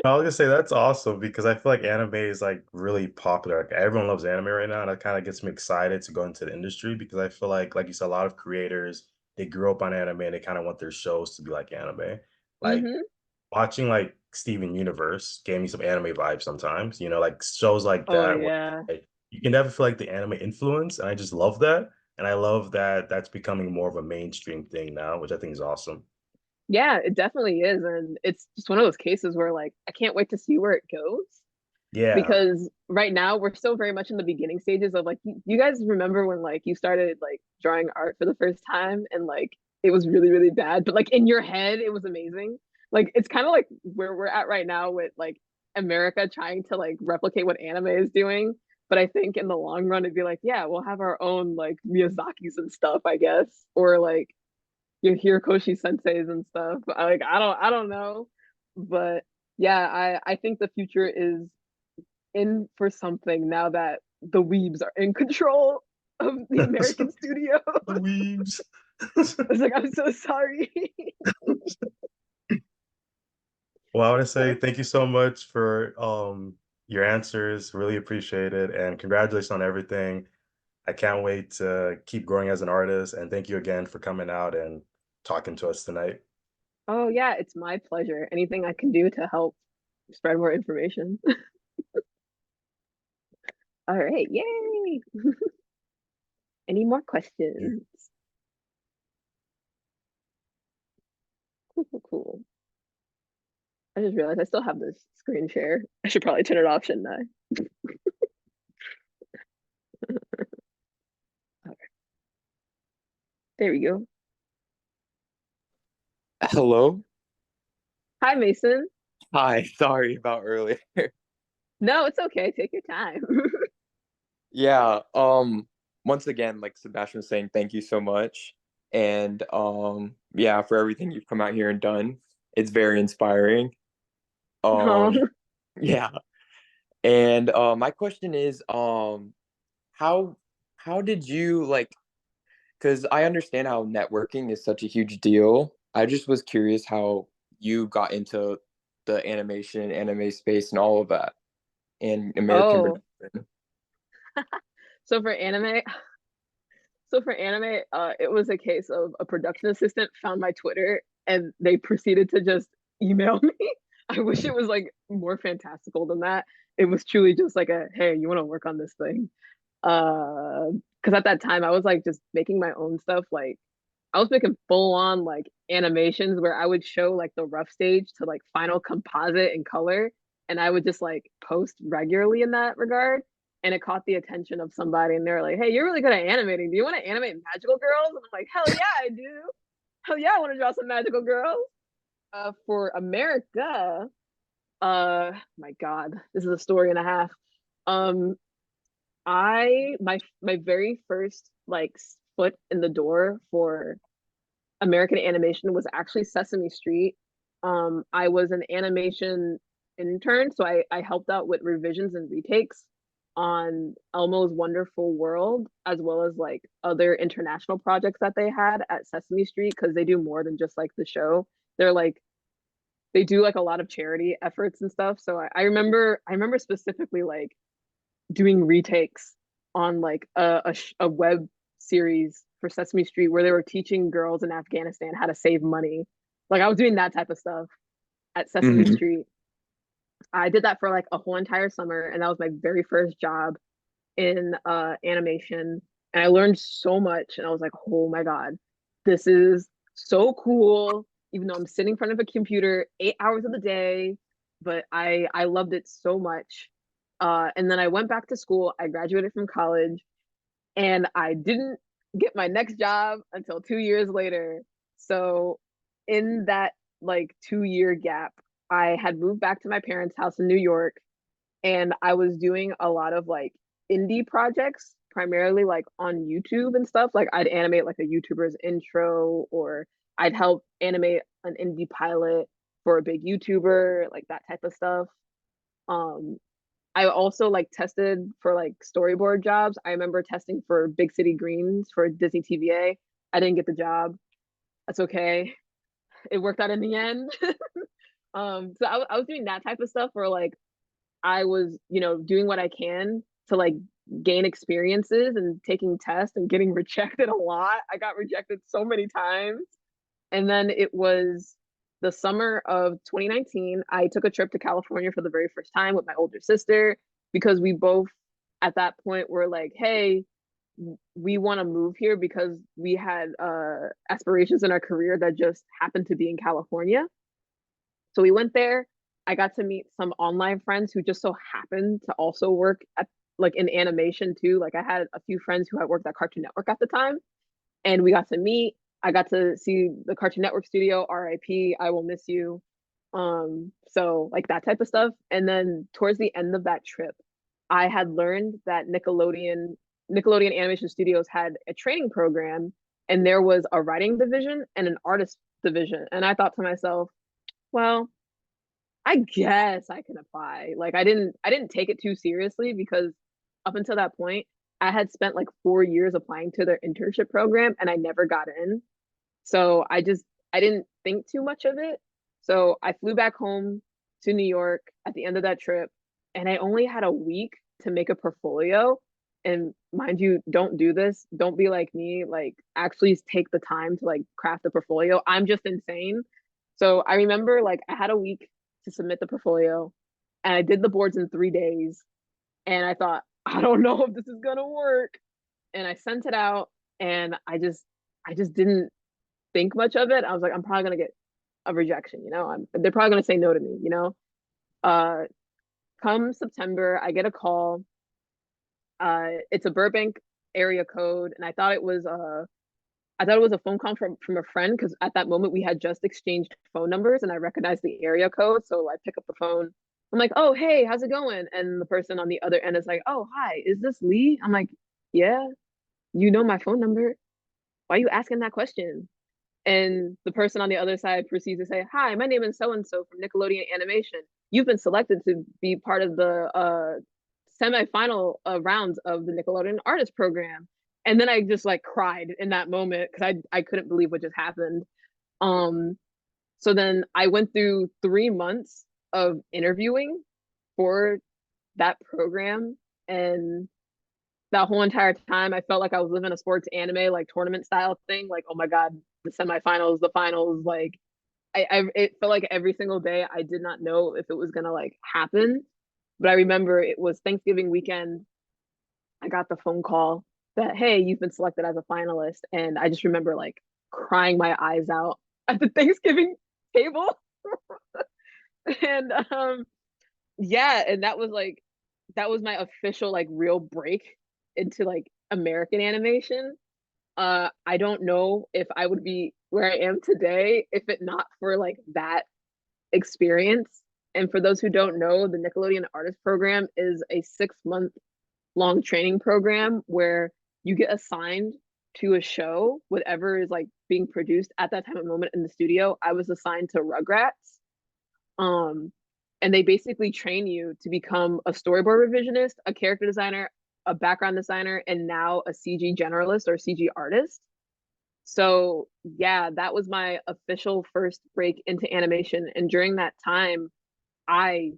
I was gonna say that's awesome because I feel like anime is like really popular. Like everyone loves anime right now, and that kind of gets me excited to go into the industry because I feel like you said, a lot of creators they grew up on anime and they kind of want their shows to be like anime. Like Mm-hmm. watching like Steven Universe gave me some anime vibes sometimes. You know, like shows like Oh that where yeah. like, you can never feel like the anime influence, and I just love that. And I love that that's becoming more of a mainstream thing now, which I think is awesome. Yeah, it definitely is. And it's just one of those cases where like I can't wait to see where it goes. Yeah. Because right now we're still very much in the beginning stages of like you guys remember when like you started like drawing art for the first time and like it was really, really bad, but like in your head it was amazing. Like it's kind of like where we're at right now with like America trying to like replicate what anime is doing. But I think in the long run it'd be like, yeah, we'll have our own like Miyazaki's and stuff, I guess. Or like your Hirokoshi senseis and stuff. Like I don't know. But yeah, I think the future is in for something now that the weebs are in control of the American studio. The weaves. I was like, I'm so sorry. Well, I want to say thank you so much for your answers. Really appreciate it. And congratulations on everything. I can't wait to keep growing as an artist. And thank you again for coming out and talking to us tonight. Oh yeah, it's my pleasure. Anything I can do to help spread more information. All right, yay. Any more questions? Cool. I just realized I still have this screen share. I should probably turn it off, shouldn't I? Okay. There we go. Hello. Hi, Mason. Hi. Sorry about earlier. No, it's okay. Take your time. Yeah. Once again, like Sebastian was saying, thank you so much. And yeah, for everything you've come out here and done. It's very inspiring. Oh. Yeah. And my question is, how did you like, because I understand how networking is such a huge deal. I just was curious how you got into the animation, anime space and all of that and American Oh. production. So for anime, it was a case of a production assistant found my Twitter and they proceeded to just email me. I wish it was like more fantastical than that. It was truly just like a, hey, you want to work on this thing? Because at that time I was like just making my own stuff. Like I was making full on like animations where I would show like the rough stage to like final composite and color, and I would just like post regularly in that regard. And it caught the attention of somebody, and they're like, "Hey, you're really good at animating. Do you want to animate magical girls?" And I'm like, "Hell yeah, I do. Hell yeah, I want to draw some magical girls." For America, my God, this is a story and a half. Um, my very first like foot in the door for American animation was actually Sesame Street. I was an animation intern, so I helped out with revisions and retakes on Elmo's Wonderful World, as well as like other international projects that they had at Sesame Street, because they do more than just like the show. They're like they do like a lot of charity efforts and stuff. So I remember specifically like doing retakes on like a web series for Sesame Street where they were teaching girls in Afghanistan how to save money. Like I was doing that type of stuff at Sesame Mhm. Street. I did that for like a whole entire summer, and that was my very first job in animation. And I learned so much, and I was like, oh my God, this is so cool. Even though I'm sitting in front of a computer 8 hours of the day, but I loved it so much. And then I went back to school. I graduated from college, and I didn't get my next job until 2 years later. So in that like 2 year gap, I had moved back to my parents' house in New York, and I was doing a lot of like indie projects, primarily like on YouTube and stuff. Like I'd animate like a YouTuber's intro, or I'd help animate an indie pilot for a big YouTuber, like that type of stuff. Um, I also like tested for like storyboard jobs. I remember testing for Big City Greens for Disney TVA. I didn't get the job. That's okay. It worked out in the end. So I was doing that type of stuff where like I was, doing what I can to like gain experiences and taking tests and getting rejected a lot. I got rejected so many times. And then it was the summer of 2019. I took a trip to California for the very first time with my older sister, because we both at that point were like, hey, we want to move here because we had aspirations in our career that just happened to be in California. So we went there. I got to meet some online friends who just so happened to also work at like in animation too. Like I had a few friends who had worked at Cartoon Network at the time, and we got to meet. I got to see the Cartoon Network studio, RIP, I will miss you. So like that type of stuff. And then towards the end of that trip, I had learned that Nickelodeon Animation Studios had a training program, and there was a writing division and an artist division. And I thought to myself, well, I guess I can apply. Like I didn't take it too seriously, because up until that point, I had spent like 4 years applying to their internship program and I never got in. So I didn't think too much of it. So I flew back home to New York at the end of that trip, and I only had a week to make a portfolio. And mind you, don't do this. Don't be like me. Like actually take the time to like craft a portfolio. I'm just insane. So I remember like I had a week to submit the portfolio, and I did the boards in 3 days. And I thought, I don't know if this is gonna work. And I sent it out, and I just didn't think much of it. I was like, I'm probably gonna get a rejection, they're probably gonna say no to me. Uh Come September, I get a call. It's a Burbank area code, and I thought it was a phone call from a friend, because at that moment we had just exchanged phone numbers and I recognized the area code. So I pick up the phone. I'm like, oh, hey, how's it going? And the person on the other end is like, oh, hi, is this Lee? I'm like, yeah, you know my phone number. Why are you asking that question? And the person on the other side proceeds to say, hi, my name is so and so from Nickelodeon Animation. You've been selected to be part of the semifinal rounds of the Nickelodeon Artist Program. And then I just like cried in that moment, because I couldn't believe what just happened. Um, so then I went through 3 months of interviewing for that program, and that whole entire time I felt like I was living a sports anime like tournament style thing. Like, oh my God, the semifinals, the finals, like it felt like every single day I did not know if it was gonna like happen. But I remember it was Thanksgiving weekend. I got the phone call that, hey, you've been selected as a finalist. And I just remember like crying my eyes out at the Thanksgiving table. And yeah, and that was my official like real break into like American animation. I don't know if I would be where I am today if it not for like that experience. And for those who don't know, the Nickelodeon Artist Program is a 6-month long training program where you get assigned to a show, whatever is like being produced at that time of moment in the studio, I was assigned to Rugrats. And they basically train you to become a storyboard revisionist, a character designer, a background designer, and now a CG generalist or CG artist. So yeah, that was my official first break into animation. And during that time, I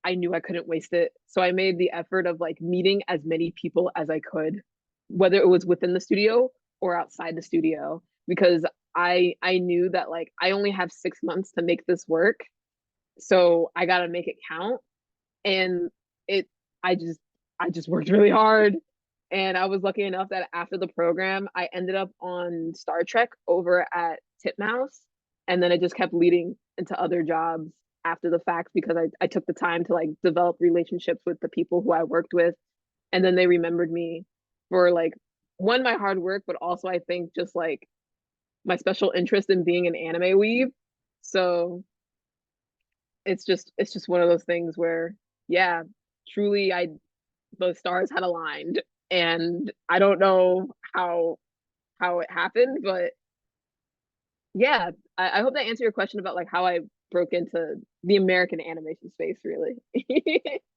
I knew I couldn't waste it. So I made the effort of like meeting as many people as I could, whether it was within the studio or outside the studio, because I knew that like I only have 6 months to make this work. So I gotta make it count. And it I just worked really hard. And I was lucky enough that after the program, I ended up on Star Trek over at Titmouse. And then it just kept leading into other jobs after the fact because I took the time to like develop relationships with the people who I worked with. And then they remembered me for like one, my hard work, but also I think just like my special interest in being an anime weeb. So it's just one of those things where yeah, truly I the stars had aligned. And I don't know how it happened, but yeah, I hope that answered your question about like how I broke into the American animation space, really.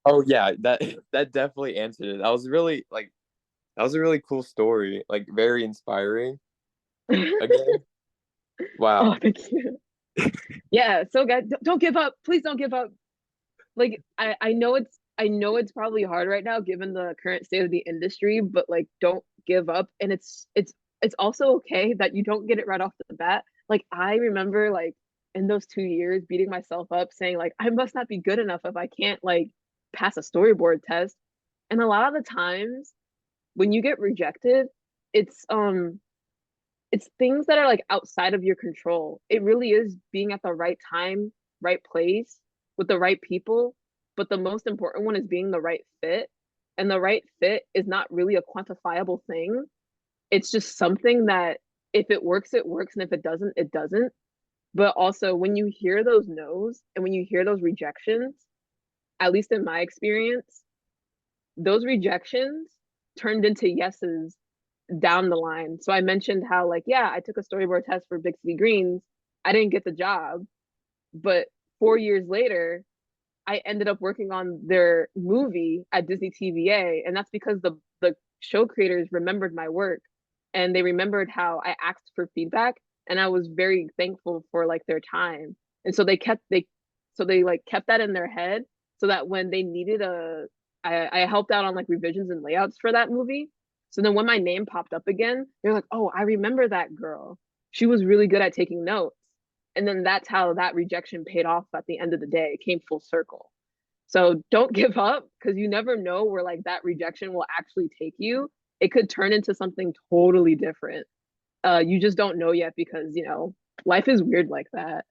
Oh yeah, that that definitely answered it. That was really like that was a really cool story, like very inspiring. Again, Oh, wow. thank you. Yeah, so guys, don't give up. Please don't give up. Like I know it's probably hard right now given the current state of the industry, but like don't give up. And it's also okay that you don't get it right off the bat. Like I remember like in those 2 years beating myself up saying like I must not be good enough if I can't like pass a storyboard test. And a lot of the times when you get rejected, it's it's things that are like outside of your control. It really is being at the right time, right place with the right people. But the most important one is being the right fit. And the right fit is not really a quantifiable thing. It's just something that if it works, it works. And if it doesn't, it doesn't. But also, when you hear those no's and when you hear those rejections, at least in my experience, those rejections turned into yeses down the line. So I mentioned how like, yeah, I took a storyboard test for Big City Greens. I didn't get the job, but 4 years later, I ended up working on their movie at Disney TVA, and that's because the show creators remembered my work and they remembered how I asked for feedback and I was very thankful for like their time. And so they like kept that in their head so that when they needed I helped out on like revisions and layouts for that movie. So then when my name popped up again, they're like, "Oh, I remember that girl. She was really good at taking notes." And then that's how that rejection paid off at the end of the day. It came full circle. So don't give up because you never know where like that rejection will actually take you. It could turn into something totally different. You just don't know yet because life is weird like that.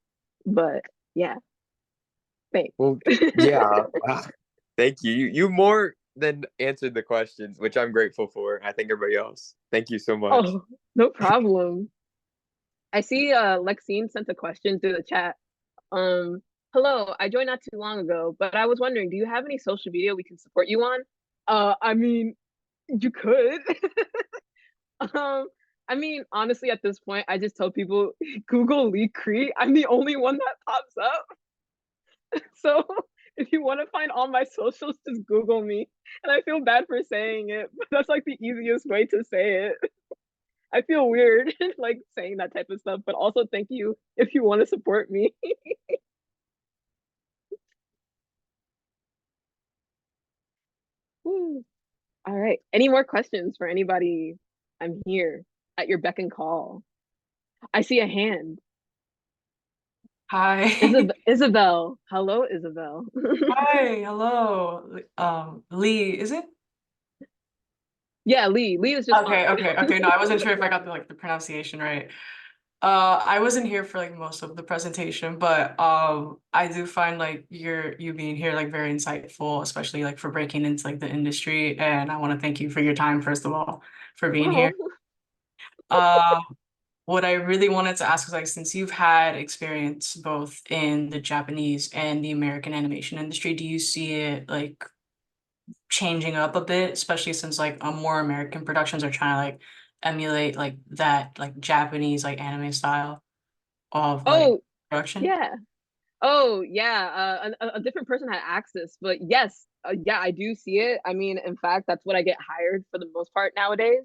But yeah, thanks. Well, yeah. Wow. Thank you. You more than answered the questions, which I'm grateful for. I think everybody else. Thank you so much. Oh, no problem. I see Lexine sent a question through the chat. Um, Hello, I joined not too long ago, but I was wondering, do you have any social media we can support you on? I mean, you could. I mean, honestly, at this point, I just tell people Google Lee Cree. I'm the only one that pops up. So if you want to find all my socials, just Google me. And I feel bad for saying it, but that's like the easiest way to say it. I feel weird like saying that type of stuff, but also thank you if you want to support me. All right. Any more questions for anybody? I'm here at your beck and call. I see a hand. Hi. Isabel. Hello, Isabel. Hi, hello. Lee, is it? Yeah, Lee. Lee is just Okay, fine. okay. No, I wasn't sure if I got the pronunciation right. I wasn't here for like most of the presentation, but I do find like you being here like very insightful, especially like for breaking into like the industry. And I want to thank you for your time, first of all, for being here. Uh, what I really wanted to ask is like since you've had experience both in the Japanese and the American animation industry, do you see it like changing up a bit, especially since like more American productions are trying to like emulate like that like Japanese like anime style of like Oh, production? yeah. Oh, yeah. A different person had access, but yes, yeah, I do see it. I mean, in fact, that's what I get hired for the most part nowadays.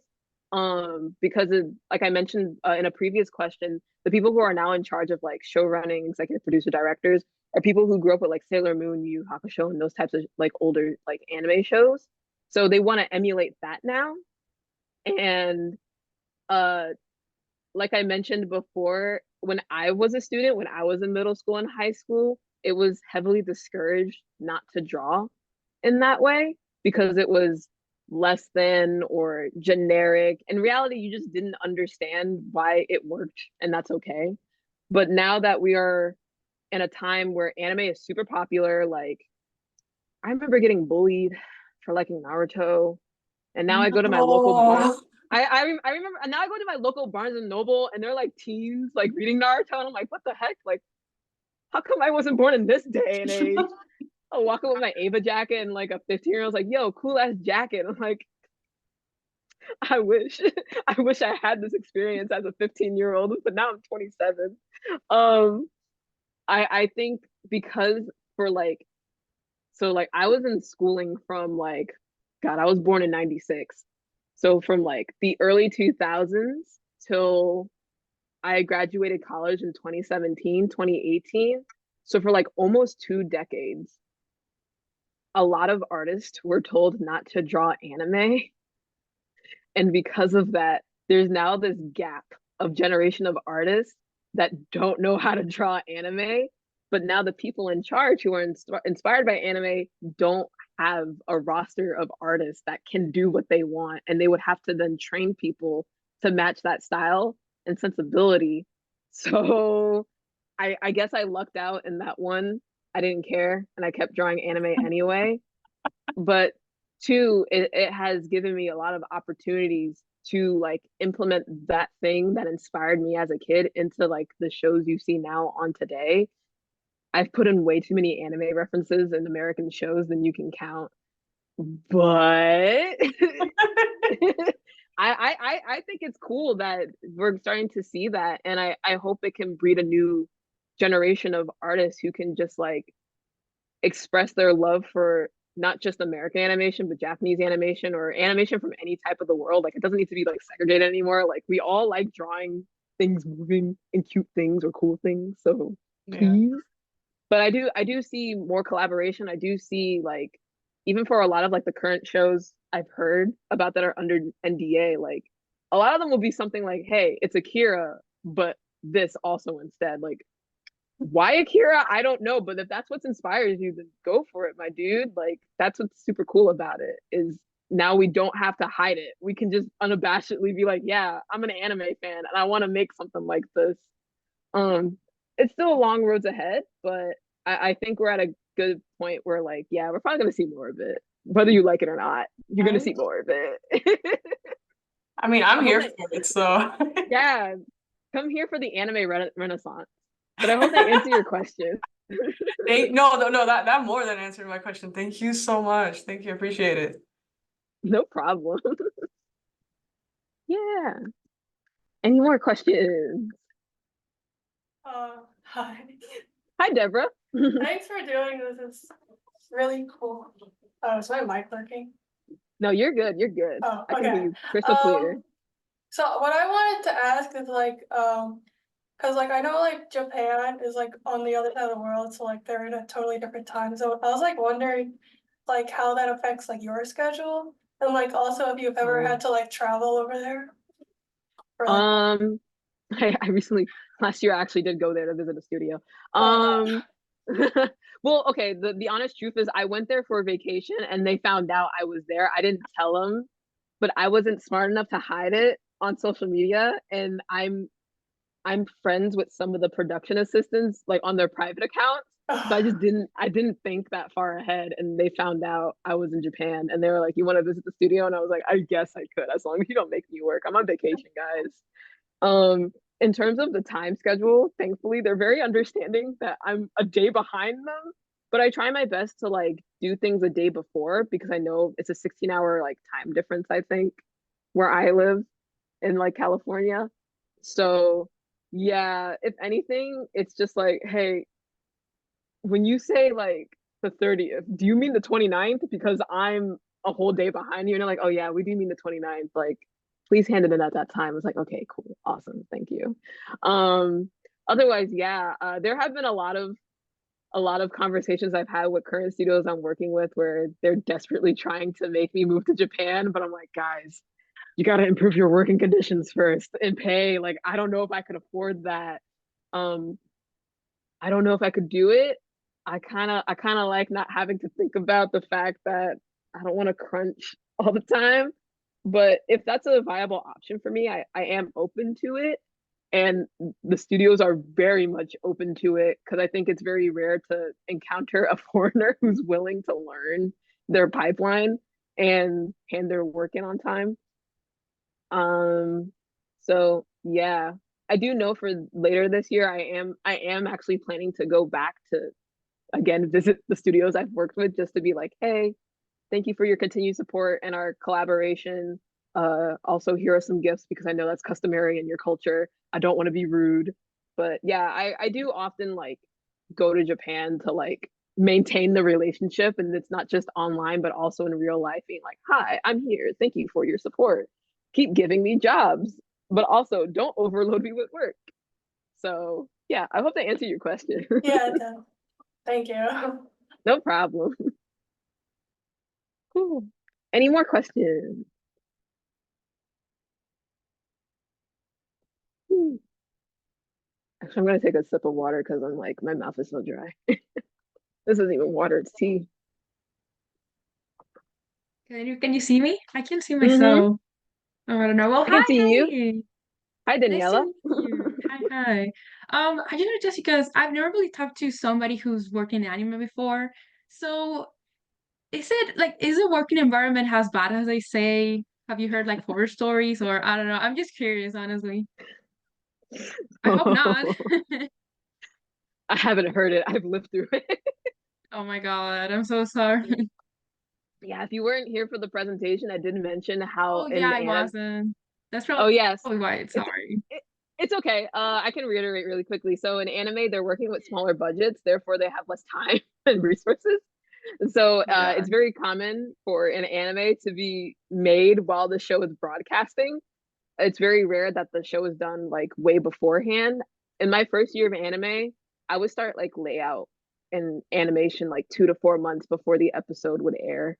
Because of, like I mentioned in a previous question, the people who are now in charge of like show running, executive producer, directors are people who grew up with like Sailor Moon, Yu Yu Hakusho, and those types of like older like anime shows. So they want to emulate that now. And uh like I mentioned before, when I was a student, when I was in middle school and high school, it was heavily discouraged not to draw in that way because it was less than or generic. In reality, you just didn't understand why it worked, and that's okay. But now that we are in a time where anime is super popular, like I remember getting bullied for liking Naruto, and now I go to my local bar. No. I remember, and now I go to my local Barnes and Noble, and they're like teens like reading Naruto, and I'm like, what the heck? Like, how come I wasn't born in this day and age? I'll walk up with my Ava jacket and like a 15-year-old's like, yo, cool ass jacket. I'm like, I wish, I wish I had this experience as a 15-year-old, but now I'm 27. Um, I think because for like, so like I was in schooling from like, God, I was born in 96. So from like the early 2000s till I graduated college in 2017, 2018. So for like almost 2 decades, a lot of artists were told not to draw anime. And because of that, there's now this gap of generation of artists that don't know how to draw anime. But now the people in charge who are inspired by anime don't have a roster of artists that can do what they want. And they would have to then train people to match that style and sensibility. So I guess I lucked out in that one. I didn't care and I kept drawing anime anyway. But two, it has given me a lot of opportunities to like implement that thing that inspired me as a kid into like the shows you see now on today. I've put in way too many anime references in American shows than you can count. But I think it's cool that we're starting to see that, and I hope it can breed a new generation of artists who can just like express their love for not just American animation, but Japanese animation or animation from any type of the world. Like it doesn't need to be like segregated anymore. Like we all like drawing things moving and cute things or cool things. So Yeah. please. But I do see more collaboration. I do see like even for a lot of like the current shows I've heard about that are under NDA, like a lot of them will be something like, hey, it's Akira, but this also instead. Like why Akira? I don't know, but if that's what inspires you, then go for it, my dude. Like that's what's super cool about it is now we don't have to hide it. We can just unabashedly be like, yeah, I'm an anime fan and I want to make something like this. Um, it's still a long roads ahead, but I think we're at a good point where like, yeah, we're probably gonna see more of it. Whether you like it or not, you're gonna see more of it. I mean, I'm here for it, so Yeah, come here for the anime renaissance. But I hope that answer your question. no, that more than answered my question. Thank you so much. Thank you, appreciate it. No problem. Yeah. Any more questions? Hi. Hi, Deborah. Thanks for doing this. It's really cool. Oh, is my mic working? No, you're good. You're good. Oh, I can hear okay. you crystal clear. So what I wanted to ask is like, because like I know like Japan is like on the other side of the world, so like they're in a totally different time zone. I was like wondering like how that affects like your schedule, and like also if you've ever had to like travel over there. Or, like, I recently last year I actually did go there to visit a studio. Oh, Well, okay, the honest truth is I went there for a vacation and they found out I was there. I didn't tell them, but I wasn't smart enough to hide it on social media, and I'm friends with some of the production assistants like on their private accounts. So I didn't think that far ahead, and they found out I was in Japan and they were like, "You want to visit the studio?" And I was like, "I guess I could, as long as you don't make me work. I'm on vacation, guys." In terms of the time schedule, thankfully they're very understanding that I'm a day behind them, but I try my best to like do things a day before because I know it's a 16-hour like time difference, I think, where I live. in like California. So yeah, if anything, it's just like, hey, when you say like the 30th, do you mean the 29th? Because I'm a whole day behind you. And they're like, oh yeah, we do mean the 29th. Like, please hand it in at that time. It's like, okay, cool, awesome, thank you. Otherwise, yeah, there have been a lot of conversations I've had with current studios I'm working with where they're desperately trying to make me move to Japan, but I'm like, guys, you got to improve your working conditions first and pay. Like, I don't know if I could afford that. Um, I don't know if I could do it. I kind of like not having to think about the fact that I don't want to crunch all the time. But if that's a viable option for me, I am open to it. And the studios are very much open to it because I think it's very rare to encounter a foreigner who's willing to learn their pipeline and hand their work in on time. So yeah, I do know for later this year, I am actually planning to go back to again visit the studios I've worked with just to be like, hey, thank you for your continued support and our collaboration. Also, here are some gifts because I know that's customary in your culture. I don't want to be rude, but yeah, I do often like go to Japan to like maintain the relationship, and it's not just online, but also in real life, being like, hi, I'm here. Thank you for your support. Keep giving me jobs, but also don't overload me with work. So yeah, I hope that answered your question. Yeah, it does. Thank you. No problem. Cool. Any more questions? Hmm. Actually, I'm gonna take a sip of water because I'm like, my mouth is so dry. This isn't even water, it's tea. Can you see me? I can't see Mm-hmm. myself. Oh, I don't know. Well, I can hi, see you. hi. Hi, Nice to Daniela. meet you. Hi, hi. I just wanted just because I've never really talked to somebody who's worked in anime before. So is the working environment as bad as they say? Have you heard like horror stories or I don't know. I'm just curious, honestly. I hope not. I haven't heard it. I've lived through it. Oh my God, I'm so sorry. Yeah, if you weren't here for the presentation, I did mention how Oh yeah, in I anime. wasn't. That's Oh yes, probably why it's it's sorry. it's okay. I can reiterate really quickly. So in anime, they're working with smaller budgets, therefore they have less time and resources. So Oh my it's God. very common for an anime to be made while the show is broadcasting. It's very rare that the show is done like way beforehand. In my first year of anime, I would start like layout and animation like 2 to 4 months before the episode would air.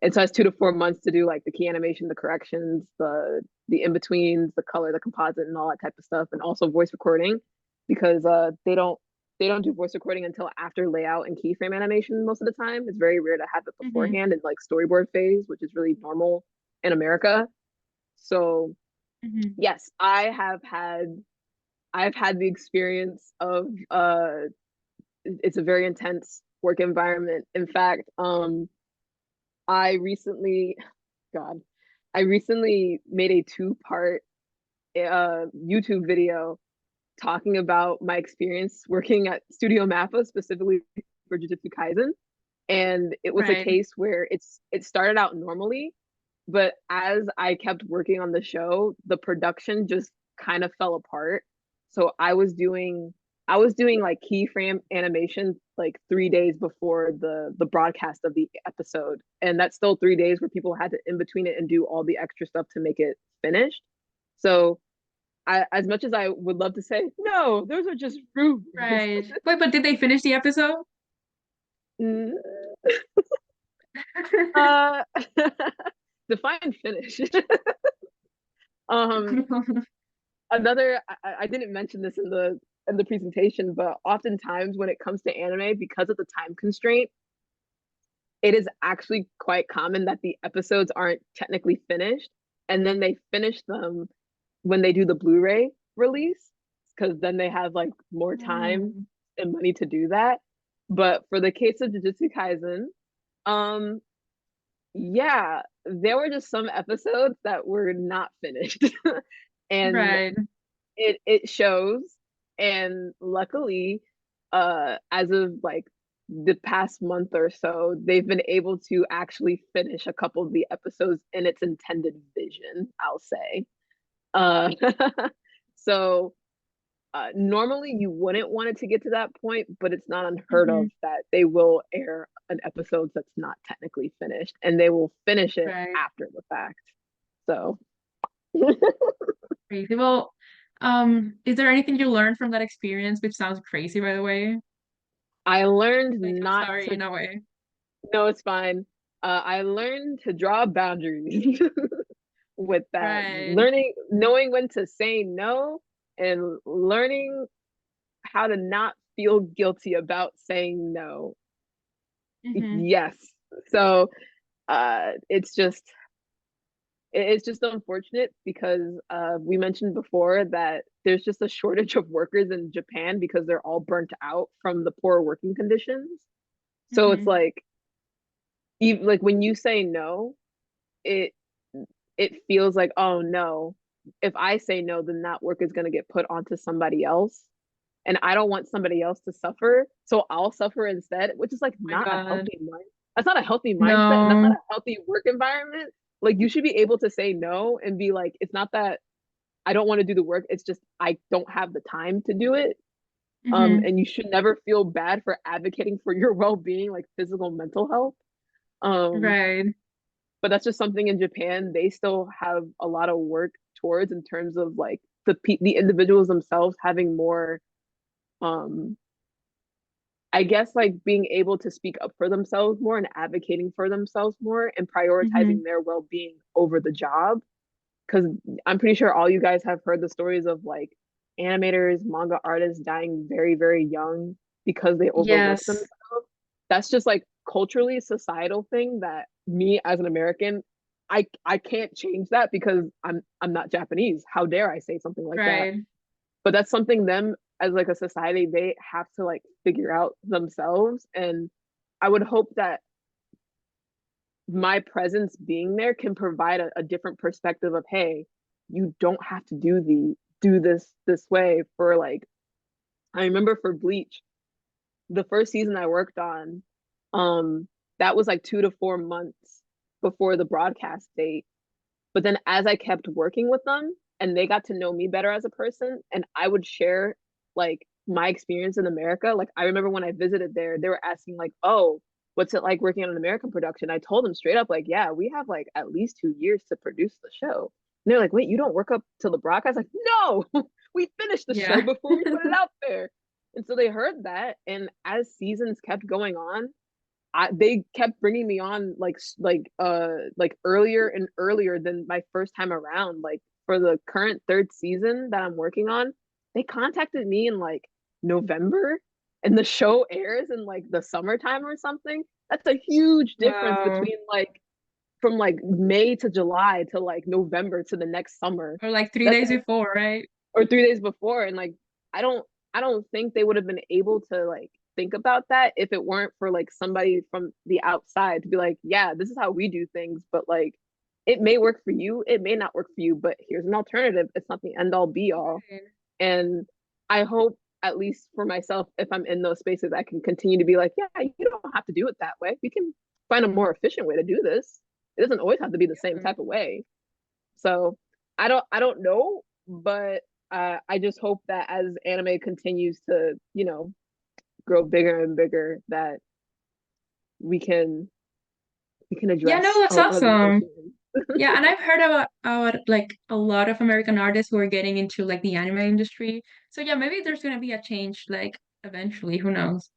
And so it's 2 to 4 months to do like the key animation, the corrections, the in-betweens, the color, the composite, and all that type of stuff, and also voice recording, because they don't do voice recording until after layout and keyframe animation most of the time. It's very rare to have it Mm-hmm. beforehand in like storyboard phase, which is really normal in America. So Mm-hmm. yes, I've had the experience of it's a very intense work environment. In fact, I recently, God, I recently made a two-part YouTube video talking about my experience working at Studio Mappa, specifically for Jujutsu Kaisen. And it was a Right. case where it started out normally, but as I kept working on the show, the production just kind of fell apart. So I was doing like keyframe animation like 3 days before the broadcast of the episode, and that's still 3 days where people had to in between it and do all the extra stuff to make it finished. So as much as I would love to say no, those are just rumors. Right. Wait, but did they finish the episode? Mm, uh, define finish. um, another I didn't mention this in the presentation, but oftentimes when it comes to anime, because of the time constraint, it is actually quite common that the episodes aren't technically finished, and then they finish them when they do the Blu-ray release, because then they have like more time Oh. and money to do that. But for the case of Jujutsu Kaisen, um, yeah, there were just some episodes that were not finished. And Right. it shows. And luckily, as of like the past month or so, they've been able to actually finish a couple of the episodes in its intended vision, I'll say. Uh, so normally you wouldn't want it to get to that point, but it's not unheard Mm-hmm. of that they will air an episode that's not technically finished, and they will finish it Right. after the fact. So Crazy. Well, is there anything you learned from that experience, which sounds crazy, by the way? I learned Like, I'm not sorry to. in a way. No, it's fine. I learned to draw boundaries with that. Right. Learning, knowing when to say no, and learning how to not feel guilty about saying no. Mm-hmm. Yes. So it's just unfortunate because we mentioned before that there's just a shortage of workers in Japan because they're all burnt out from the poor working conditions. So it's Mm-hmm. like, even like when you say no, it it feels like, oh no, if I say no, then that work is going to get put onto somebody else, and I don't want somebody else to suffer, so I'll suffer instead, which is like Oh my not a God. healthy mind. That's not a healthy mindset, and that's not No. a healthy work environment. Like you should be able to say no and be like, it's not that I don't want to do the work, it's just I don't have the time to do it. Mm-hmm. And you should never feel bad for advocating for your well-being, like physical, mental health. Um, Right. but that's just something in Japan they still have a lot of work towards in terms of like the individuals themselves having more um I guess like being able to speak up for themselves more and advocating for themselves more and Mm-hmm. prioritizing their well-being over the job. Because I'm pretty sure all you guys have heard the stories of like animators, manga artists dying very, very young because they overwork Yes. themselves. That's just like culturally a societal thing that me as an American, I can't change that because I'm not Japanese. How dare I say something like that? Right. But that's something them as like a society they have to like figure out themselves. And I would hope that my presence being there can provide a different perspective of, hey, you don't have to do this way. For like, I remember for Bleach, the first season I worked on, um that was like 2 to 4 months before the broadcast date. But then as I kept working with them and they got to know me better as a person, and I would share like my experience in America. Like I remember when I visited there, they were asking like, "Oh, what's it like working on an American production?" I told them straight up like, "Yeah, we have like at least 2 years to produce the show." And they're like, "Wait, you don't work up to the broadcast?" Like, "No, we finished the show Yeah. before we put it out there." And so they heard that, and as seasons kept going on, they kept bringing me on like earlier and earlier than my first time around. Like for the current third season that I'm working on, they contacted me in like November, and the show airs in like the summertime or something. That's a huge difference Wow. between like from like May to July to like November to the next summer. Or like three That's days before, right? or 3 days before. And like i don't I don't think they would have been able to like think about that if it weren't for like somebody from the outside to be like, yeah, this is how we do things, but like it may work for you, it may not work for you, but here's an alternative. It's not the end all be all. Right. And I hope, at least for myself, if I'm in those spaces, I can continue to be like, yeah, you don't have to do it that way, we can find a more efficient way to do this. It doesn't always have to be the same Yeah. type of way. So I don't know, but I just hope that as anime continues to, grow bigger and bigger, that we can Yeah, no, address that's a lot of these awesome. issues. Yeah, and I've heard about like a lot of American artists who are getting into like the anime industry. So yeah, maybe there's gonna be a change like eventually, who knows?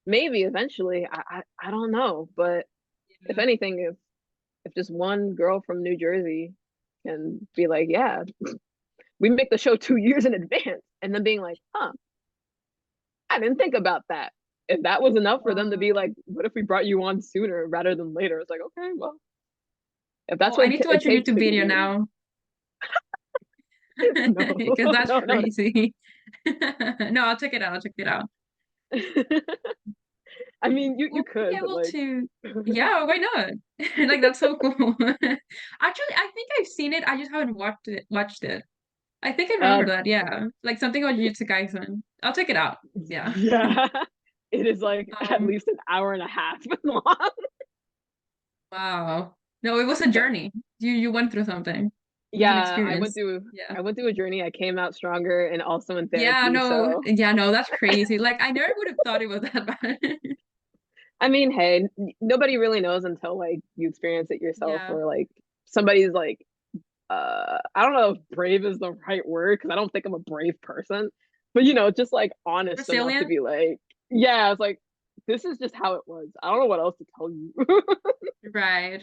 Maybe eventually, I don't know, but if Yeah. anything, if just one girl from New Jersey can be like, yeah, we make the show 2 years in advance, and then being like, huh, I didn't think about that. If that was enough for them to be like, what if we brought you on sooner rather than later? It's like, okay, well, if that's Well, I what need to it watch your takes YouTube to video get now no, because that's no, no. crazy. No, I'll check it out. I'll check it out. I mean, you We'll be could, but able like, to, yeah, why not? Like that's so cool. Actually, I think I've seen it. I just haven't watched it. I think I uh, remember that, yeah. Like something about Jujutsu Kaisen. I'll check it out. Yeah. yeah, it is like at Um, least an hour and a half long. wow. No, it was a So journey. You went through something. It was an Yeah, I experience. Yeah. went through a journey. I came out stronger and also in Yeah, therapy. So no, that's crazy. Like I never would have thought it was that bad. I mean, hey, nobody really knows until like you experience it yourself, Yeah. or like somebody's like, I don't know if brave is the right word because I don't think I'm a brave person, but just like honest enough to Resilient? be like, yeah, I was like, this is just how it was. I don't know what else to tell you. Right.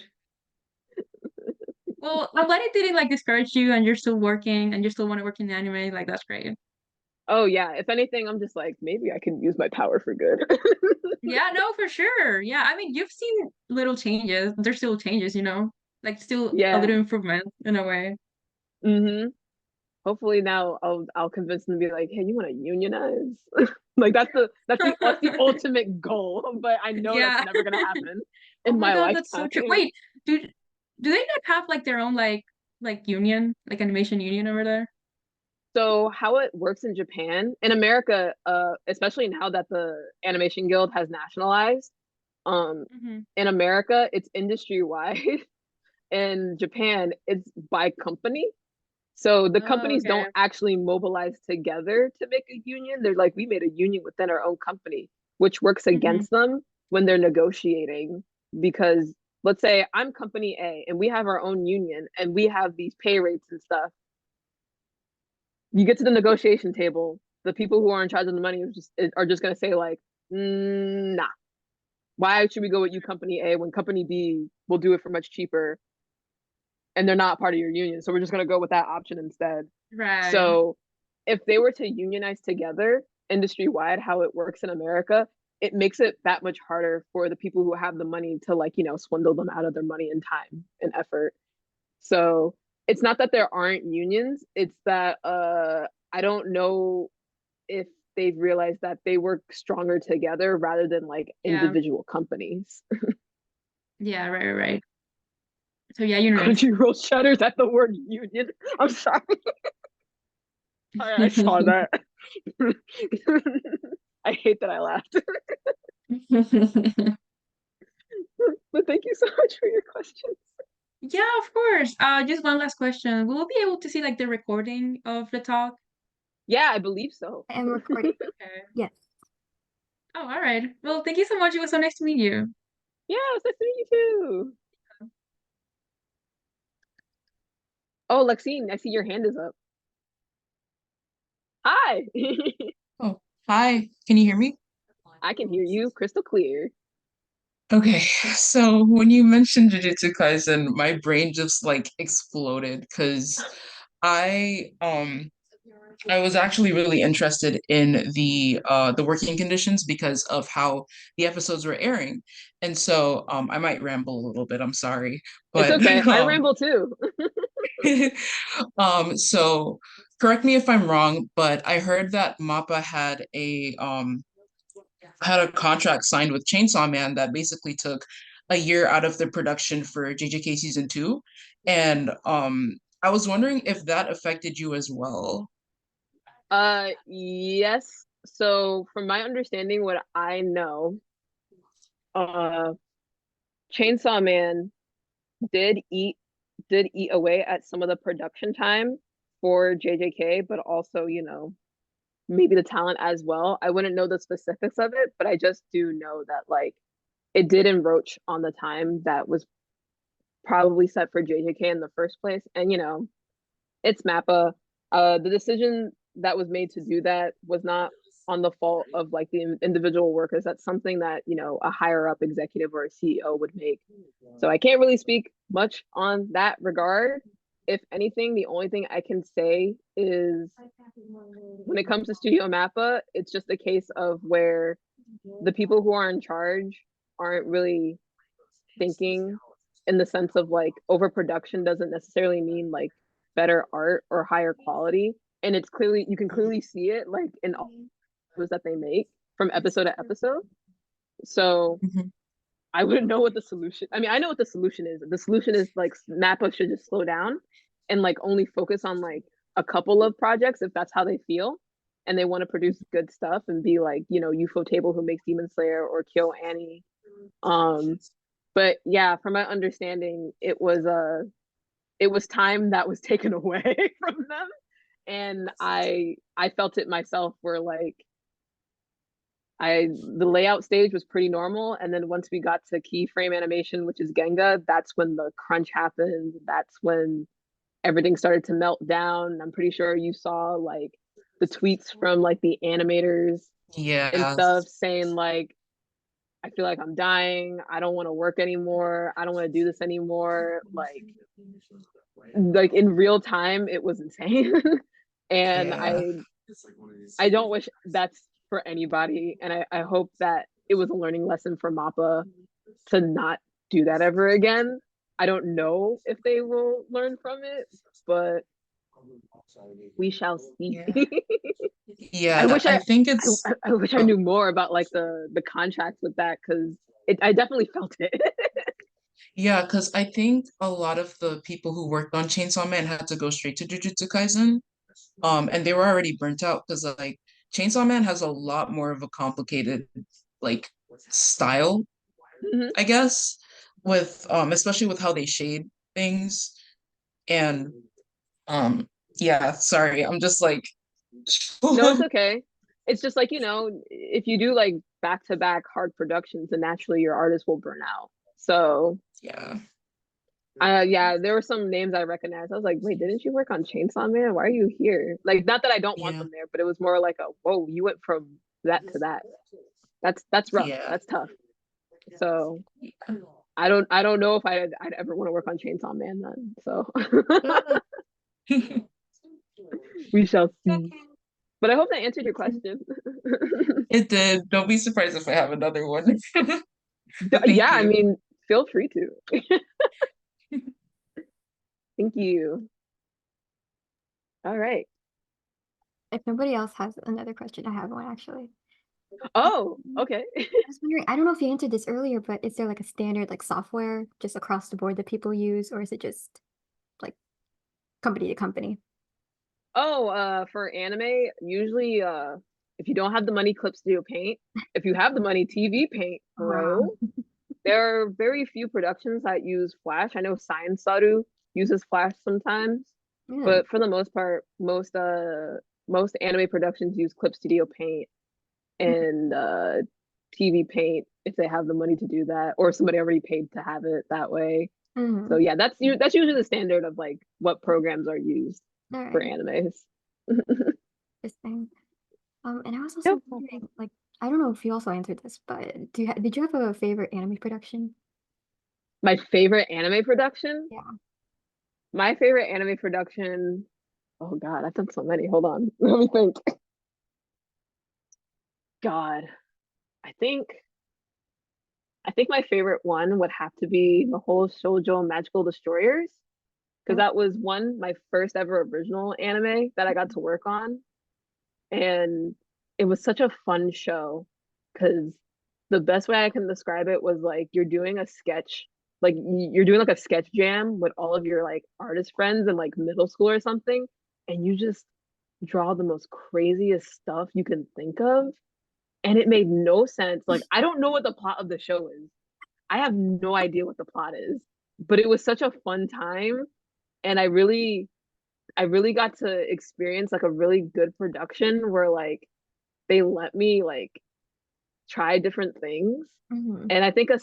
Well, I'm glad it didn't like discourage you and you're still working and you still want to work in anime. Like that's great. Oh yeah, if anything, I'm just like, maybe I can use my power for good. Yeah, no, for sure. Yeah, I mean, you've seen little changes. There's still changes, like still a Yeah. little improvement in a way. Mm-hmm. Hopefully now I'll convince them to be like, hey, you want to unionize? Like that's the ultimate goal, but I know that's Yeah. never gonna happen Oh in my my God, that's so lifetime. true. Wait, do do they not have like their own like union, like animation union over there? So how it works in Japan, in America, especially now that the Animation Guild has nationalized, Hmm. in America it's industry wide. In Japan, it's by company. So the Oh, companies don't okay. actually mobilize together to make a union. They're like, we made a union within our own company, which works Hmm. against them when they're negotiating. Because let's say I'm company A and we have our own union and we have these pay rates and stuff. You get to the negotiation table, the people who are in charge of the money are just gonna say like, nah. Why should we go with you, company A, when company B will do it for much cheaper and they're not part of your union? So we're just gonna go with that option instead. Right. So if they were to unionize together industry wide, how it works in America, it makes it that much harder for the people who have the money to like, swindle them out of their money and time and effort. So it's not that there aren't unions, it's that I don't know if they've realized that they work stronger together rather than like Yeah. individual companies. Yeah, right. So yeah, unionize. Crunchyroll shudders at the word union. I'm sorry. I saw that. I hate that I laughed. But thank you so much for your questions. Yeah, of course. Just one last question. Will we be able to see like the recording of the talk? Yeah, I believe so. I am recording. Okay. Yes. Oh, all right. Well, thank you so much. It was so nice to meet you. Yeah, it's nice to meet you too. Oh, Lexine, I see your hand is up. Hi. Oh, hi. Can you hear me? I can hear you crystal clear. Okay, so when you mentioned Jujutsu Kaisen, my brain just like exploded because I I was actually really interested in the working conditions because of how the episodes were airing. And so I might ramble a little bit, I'm sorry. It's But okay. I ramble too. so correct me if I'm wrong, but I heard that MAPPA had a contract signed with Chainsaw Man that basically took a year out of the production for JJK season 2. And I was wondering if that affected you as well. Yes. So from my understanding, what I know, uh Chainsaw Man did eat away at some of the production time for JJK, but also, maybe the talent as well. I wouldn't know the specifics of it, but I just do know that like it did encroach on the time that was probably set for JJK in the first place. And it's Mappa. The decision that was made to do that was not on the fault of like the individual workers. That's something that, a higher up executive or a CEO would make. So I can't really speak much on that regard. If anything, the only thing I can say is when it comes to Studio Mappa, it's just a case of where the people who are in charge aren't really thinking in the sense of like overproduction doesn't necessarily mean like better art or higher quality. And it's clearly, you can clearly see it like in all that they make from episode to episode. So Mhm. I wouldn't know what the solution. I mean, I know what the solution is. The solution is like Mappa should just slow down and like only focus on like a couple of projects if that's how they feel and they want to produce good stuff and be like, UFO Table who makes Demon Slayer or Kill Annie. But yeah, from my understanding, it was it was time that was taken away from them. And I felt it myself where like the layout stage was pretty normal, and then once we got to keyframe animation, which is Genga, that's when the crunch happened. That's when everything started to melt down. I'm pretty sure you saw like the tweets from like the animators and stuff saying like, I feel like I'm dying. I don't want to work anymore. I don't want to do this anymore. Like in real time, it was insane. And I don't wish that's for anybody. And I hope that it was a learning lesson for MAPPA to not do that ever again. I don't know if they will learn from it, but we shall see. Yeah, I wish I think it's I wish I knew more about like the contracts with that, because I definitely felt it. yeah, because I think a lot of the people who worked on Chainsaw Man had to go straight to Jujutsu Kaisen. And they were already burnt out because like Chainsaw Man has a lot more of a complicated like style, I guess, with especially with how they shade things. And yeah, sorry, I'm just like No, it's okay. It's just like, if you do like back-to-back hard productions, then naturally your artist will burn out. So yeah. Yeah, there were some names I recognized. I was like, wait, didn't you work on Chainsaw Man? Why are you here? Like, not that I don't want them there, but it was more like a, whoa, you went from that to that. That's rough. Yeah. That's tough. So I don't know if I'd ever want to work on Chainsaw Man then. So we shall see. But I hope that answered your question. It did. Don't be surprised if I have another one. Yeah, I mean, feel free to. Thank you. All right. If nobody else has another question, I have one actually. Oh, okay. I was wondering, I don't know if you answered this earlier, but is there like a standard like software just across the board that people use, or is it just like company to company? Oh, for anime, usually if you don't have the money, Clip Studio Paint. If you have the money, TV Paint, bro. Wow. There are very few productions that use Flash. I know Science Saru uses Flash sometimes, but for the most part, most anime productions use Clip Studio Paint and TV Paint if they have the money to do that, or somebody already paid to have it that way. So yeah, that's usually the standard of like what programs are used for animes. Interesting. And I was also wondering, like, I don't know if you also answered this, but did you have a favorite anime production? My favorite anime production? Yeah. My favorite anime production. Oh God, I've done so many. Hold on, let me think. God, I think my favorite one would have to be the whole Shoujo Magical Destroyers, because that was my first ever original anime that I got to work on, and it was such a fun show. Because the best way I can describe it was like you're doing a sketch, like you're doing like a sketch jam with all of your like artist friends in like middle school or something, and you just draw the most craziest stuff you can think of, and it made no sense. Like I don't know what the plot of the show is. I have no idea what the plot is, but it was such a fun time, and I really got to experience like a really good production where like they let me like try different things. And I think a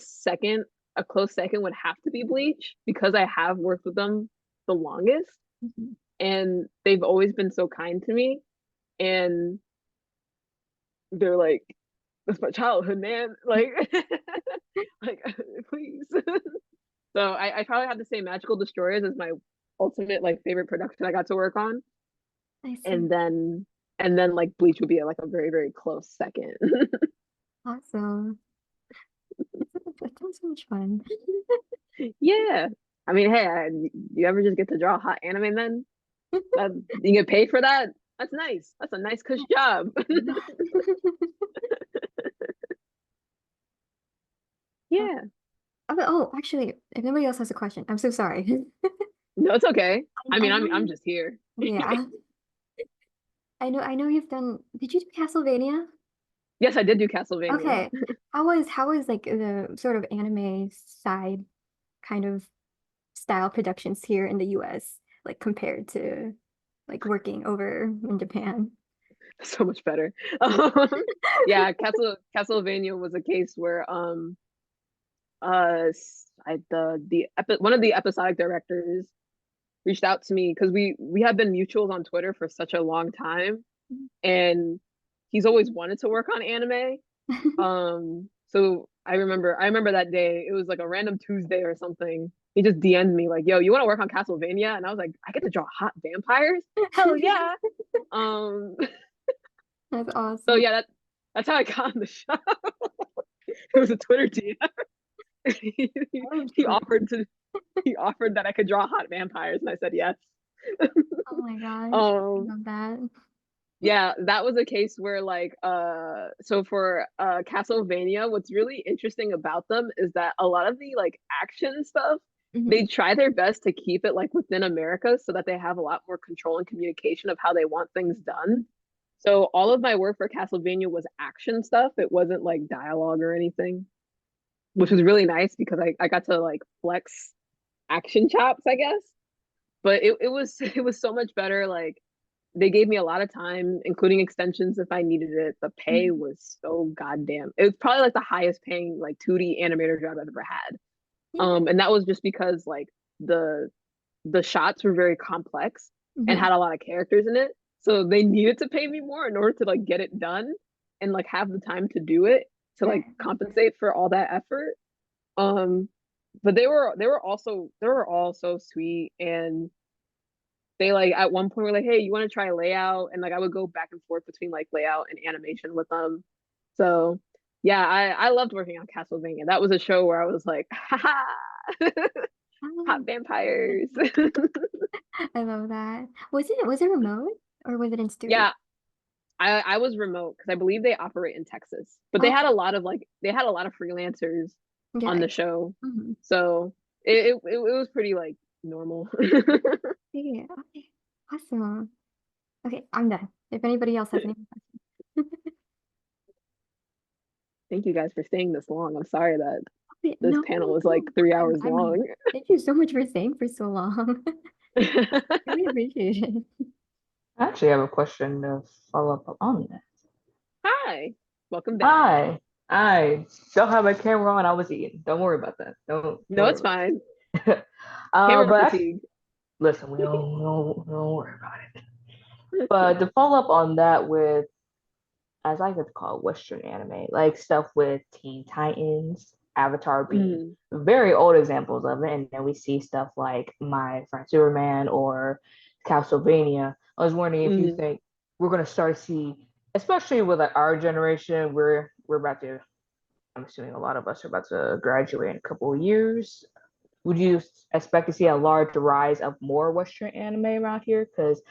close second would have to be Bleach, because I have worked with them the longest, and they've always been so kind to me, and they're like, that's my childhood, man. Like like please. So I probably have to say Magical Destroyers is my ultimate like favorite production I got to work on. I see. And then like Bleach would be like a very, very close second. Awesome. That sounds so much fun. Yeah. I mean, hey, you ever just get to draw a hot anime then? You get paid for that? That's nice. That's a nice cush job. Yeah. Oh, actually, if nobody else has a question, I'm so sorry. No, it's okay. I mean, I I'm just here. Yeah. I know you've done. Did you do Castlevania? Yes, I did do Castlevania. Okay. How was like the sort of anime side kind of style productions here in the US, like compared to like working over in Japan? So much better. Yeah, Castlevania was a case where one of the episodic directors reached out to me because we have been mutuals on Twitter for such a long time, and he's always wanted to work on anime. So I remember that day. It was like a random Tuesday or something. He just DM'd me like, "Yo, you want to work on Castlevania?" And I was like, "I get to draw hot vampires? Hell yeah!" Um, That's so awesome. yeah, that's how I got on the show. It was a Twitter DM. he, he offered that I could draw hot vampires, and I said yes. Oh my gosh, I Um, love that. yeah, that was a case where like so for Castlevania, what's really interesting about them is that a lot of the like action stuff, they try their best to keep it like within America so that they have a lot more control and communication of how they want things done. So all of my work for Castlevania was action stuff. It wasn't like dialogue or anything, which was really nice because I got to like flex action chops, I guess. But it was it was so much better. Like they gave me a lot of time, including extensions if I needed it. The pay was so goddamn. It was probably like the highest paying like 2D animator job I've ever had. And that was just because like the shots were very complex and had a lot of characters in it. So they needed to pay me more in order to like get it done and like have the time to do it to like compensate for all that effort. But they were all so sweet, and they like at one point were like, "Hey, you want to try layout?" And like I would go back and forth between like layout and animation with them. So yeah, I loved working on Castlevania. That was a show where I was like, haha, hot vampires. I love that. Was it remote or was it in studio? Yeah, I was remote because I believe they operate in Texas, but they Okay. had a lot of freelancers Yeah. on the show, Mhm. so it was pretty like normal. Yeah. Okay. Awesome. Okay, I'm done. If anybody else has any questions. Thank you guys for staying this long. I'm sorry that Okay, this no, panel was like 3 hours long. thank you so much for staying for so long. Really appreciate it. I actually have a question to follow up on that. Hi, welcome back. Hi, I don't have my camera on. I was eating. Don't worry about that. Don't No, worry it's about fine. it. Camera But fatigue. listen, we don't worry about it. But to follow up on that with, as I could call it, Western anime, like stuff with Teen Titans, Avatar being very old examples of it, and then we see stuff like My Friend Superman or Castlevania. I was wondering if you think we're gonna start to see, especially with like our generation, we're about to, I'm assuming a lot of us are about to graduate in a couple of years. Would you expect to see a large rise of more Western anime around here? Because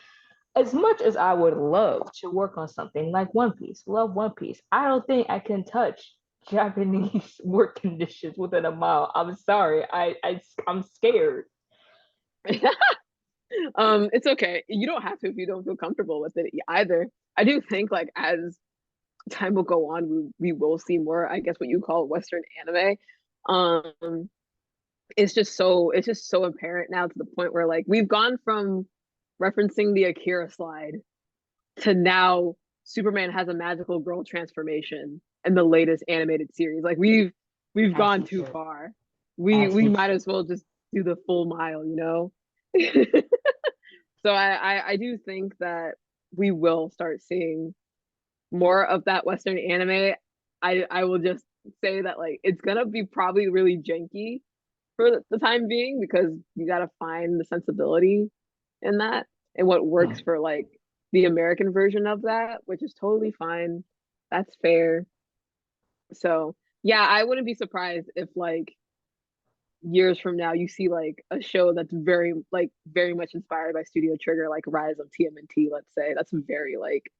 as much as I would love to work on something like One Piece, love One Piece, I don't think I can touch Japanese work conditions within a mile. I'm sorry, I'm scared. It's okay. You don't have to if you don't feel comfortable with it either. I do think like as time will go on, we will see more, I guess what you call Western anime. It's just so apparent now to the point where like we've gone from referencing the Akira slide to now Superman has a magical girl transformation in the latest animated series. Like we've gone too far. We might as well just do the full mile, you know? So I do think that we will start seeing more of that Western anime. I will just say that like it's gonna be probably really janky for the time being because you gotta find the sensibility in that and what works for like the American version of that, which is totally fine. That's fair. So yeah, I wouldn't be surprised if like years from now you see like a show that's very much inspired by Studio Trigger, like Rise of TMNT, let's say. That's very like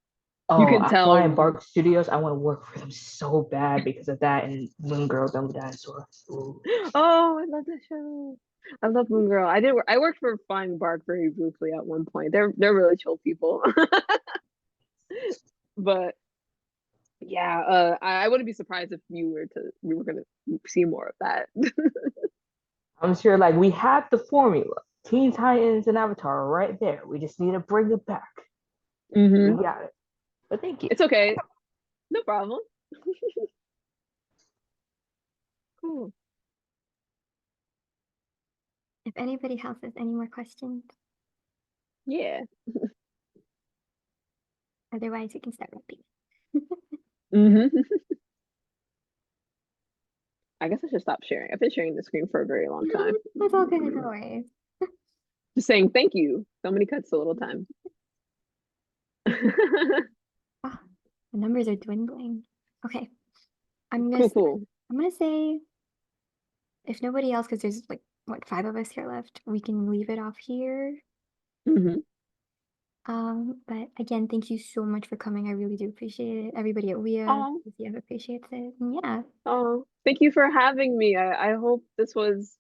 you can tell. Flying Bark Studios, I want to work for them so bad because of that and Moon Girl, Dumb Dinosaur. Ooh. Oh, I love that show. I love Moon Girl. I worked for Flying Bark very briefly at one point. They're really chill people. But yeah, I wouldn't be surprised if we were gonna see more of that. I'm sure like we have the formula. Teen Titans and Avatar right there. We just need to bring it back. Mm-hmm. We got it. But thank you. It's okay. No problem. Cool. If anybody else has any more questions, Yeah. otherwise we can start wrapping. Mm-hmm. I guess I should stop sharing. I've been sharing the screen for a very long time. It's all good, no worries. Just saying thank you. So many cuts, so little time. Ah, the numbers are dwindling. Okay. Cool. I'm gonna say if nobody else, because there's like what, 5 of us here left, we can leave it off here. Mm-hmm. But again, thank you so much for coming. I really do appreciate it. Everybody at WIA, CF appreciates it. And yeah. Oh, thank you for having me. I hope this was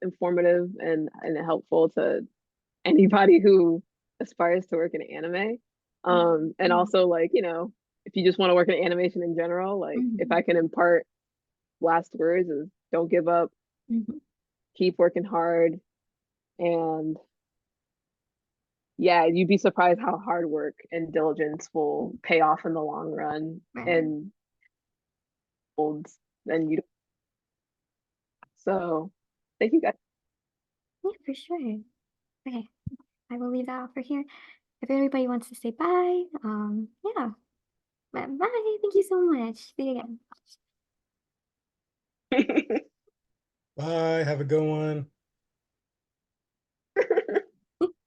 informative and helpful to anybody who aspires to work in anime. And also like, you know, if you just want to work in animation in general, like if I can impart last words is don't give up, keep working hard, and yeah, you'd be surprised how hard work and diligence will pay off in the long run and holds then you. So thank you guys. Yeah, for sure. Okay, I will leave that off for here. If everybody wants to say bye, yeah. Bye. Thank you so much. See you again. Bye. Have a good one.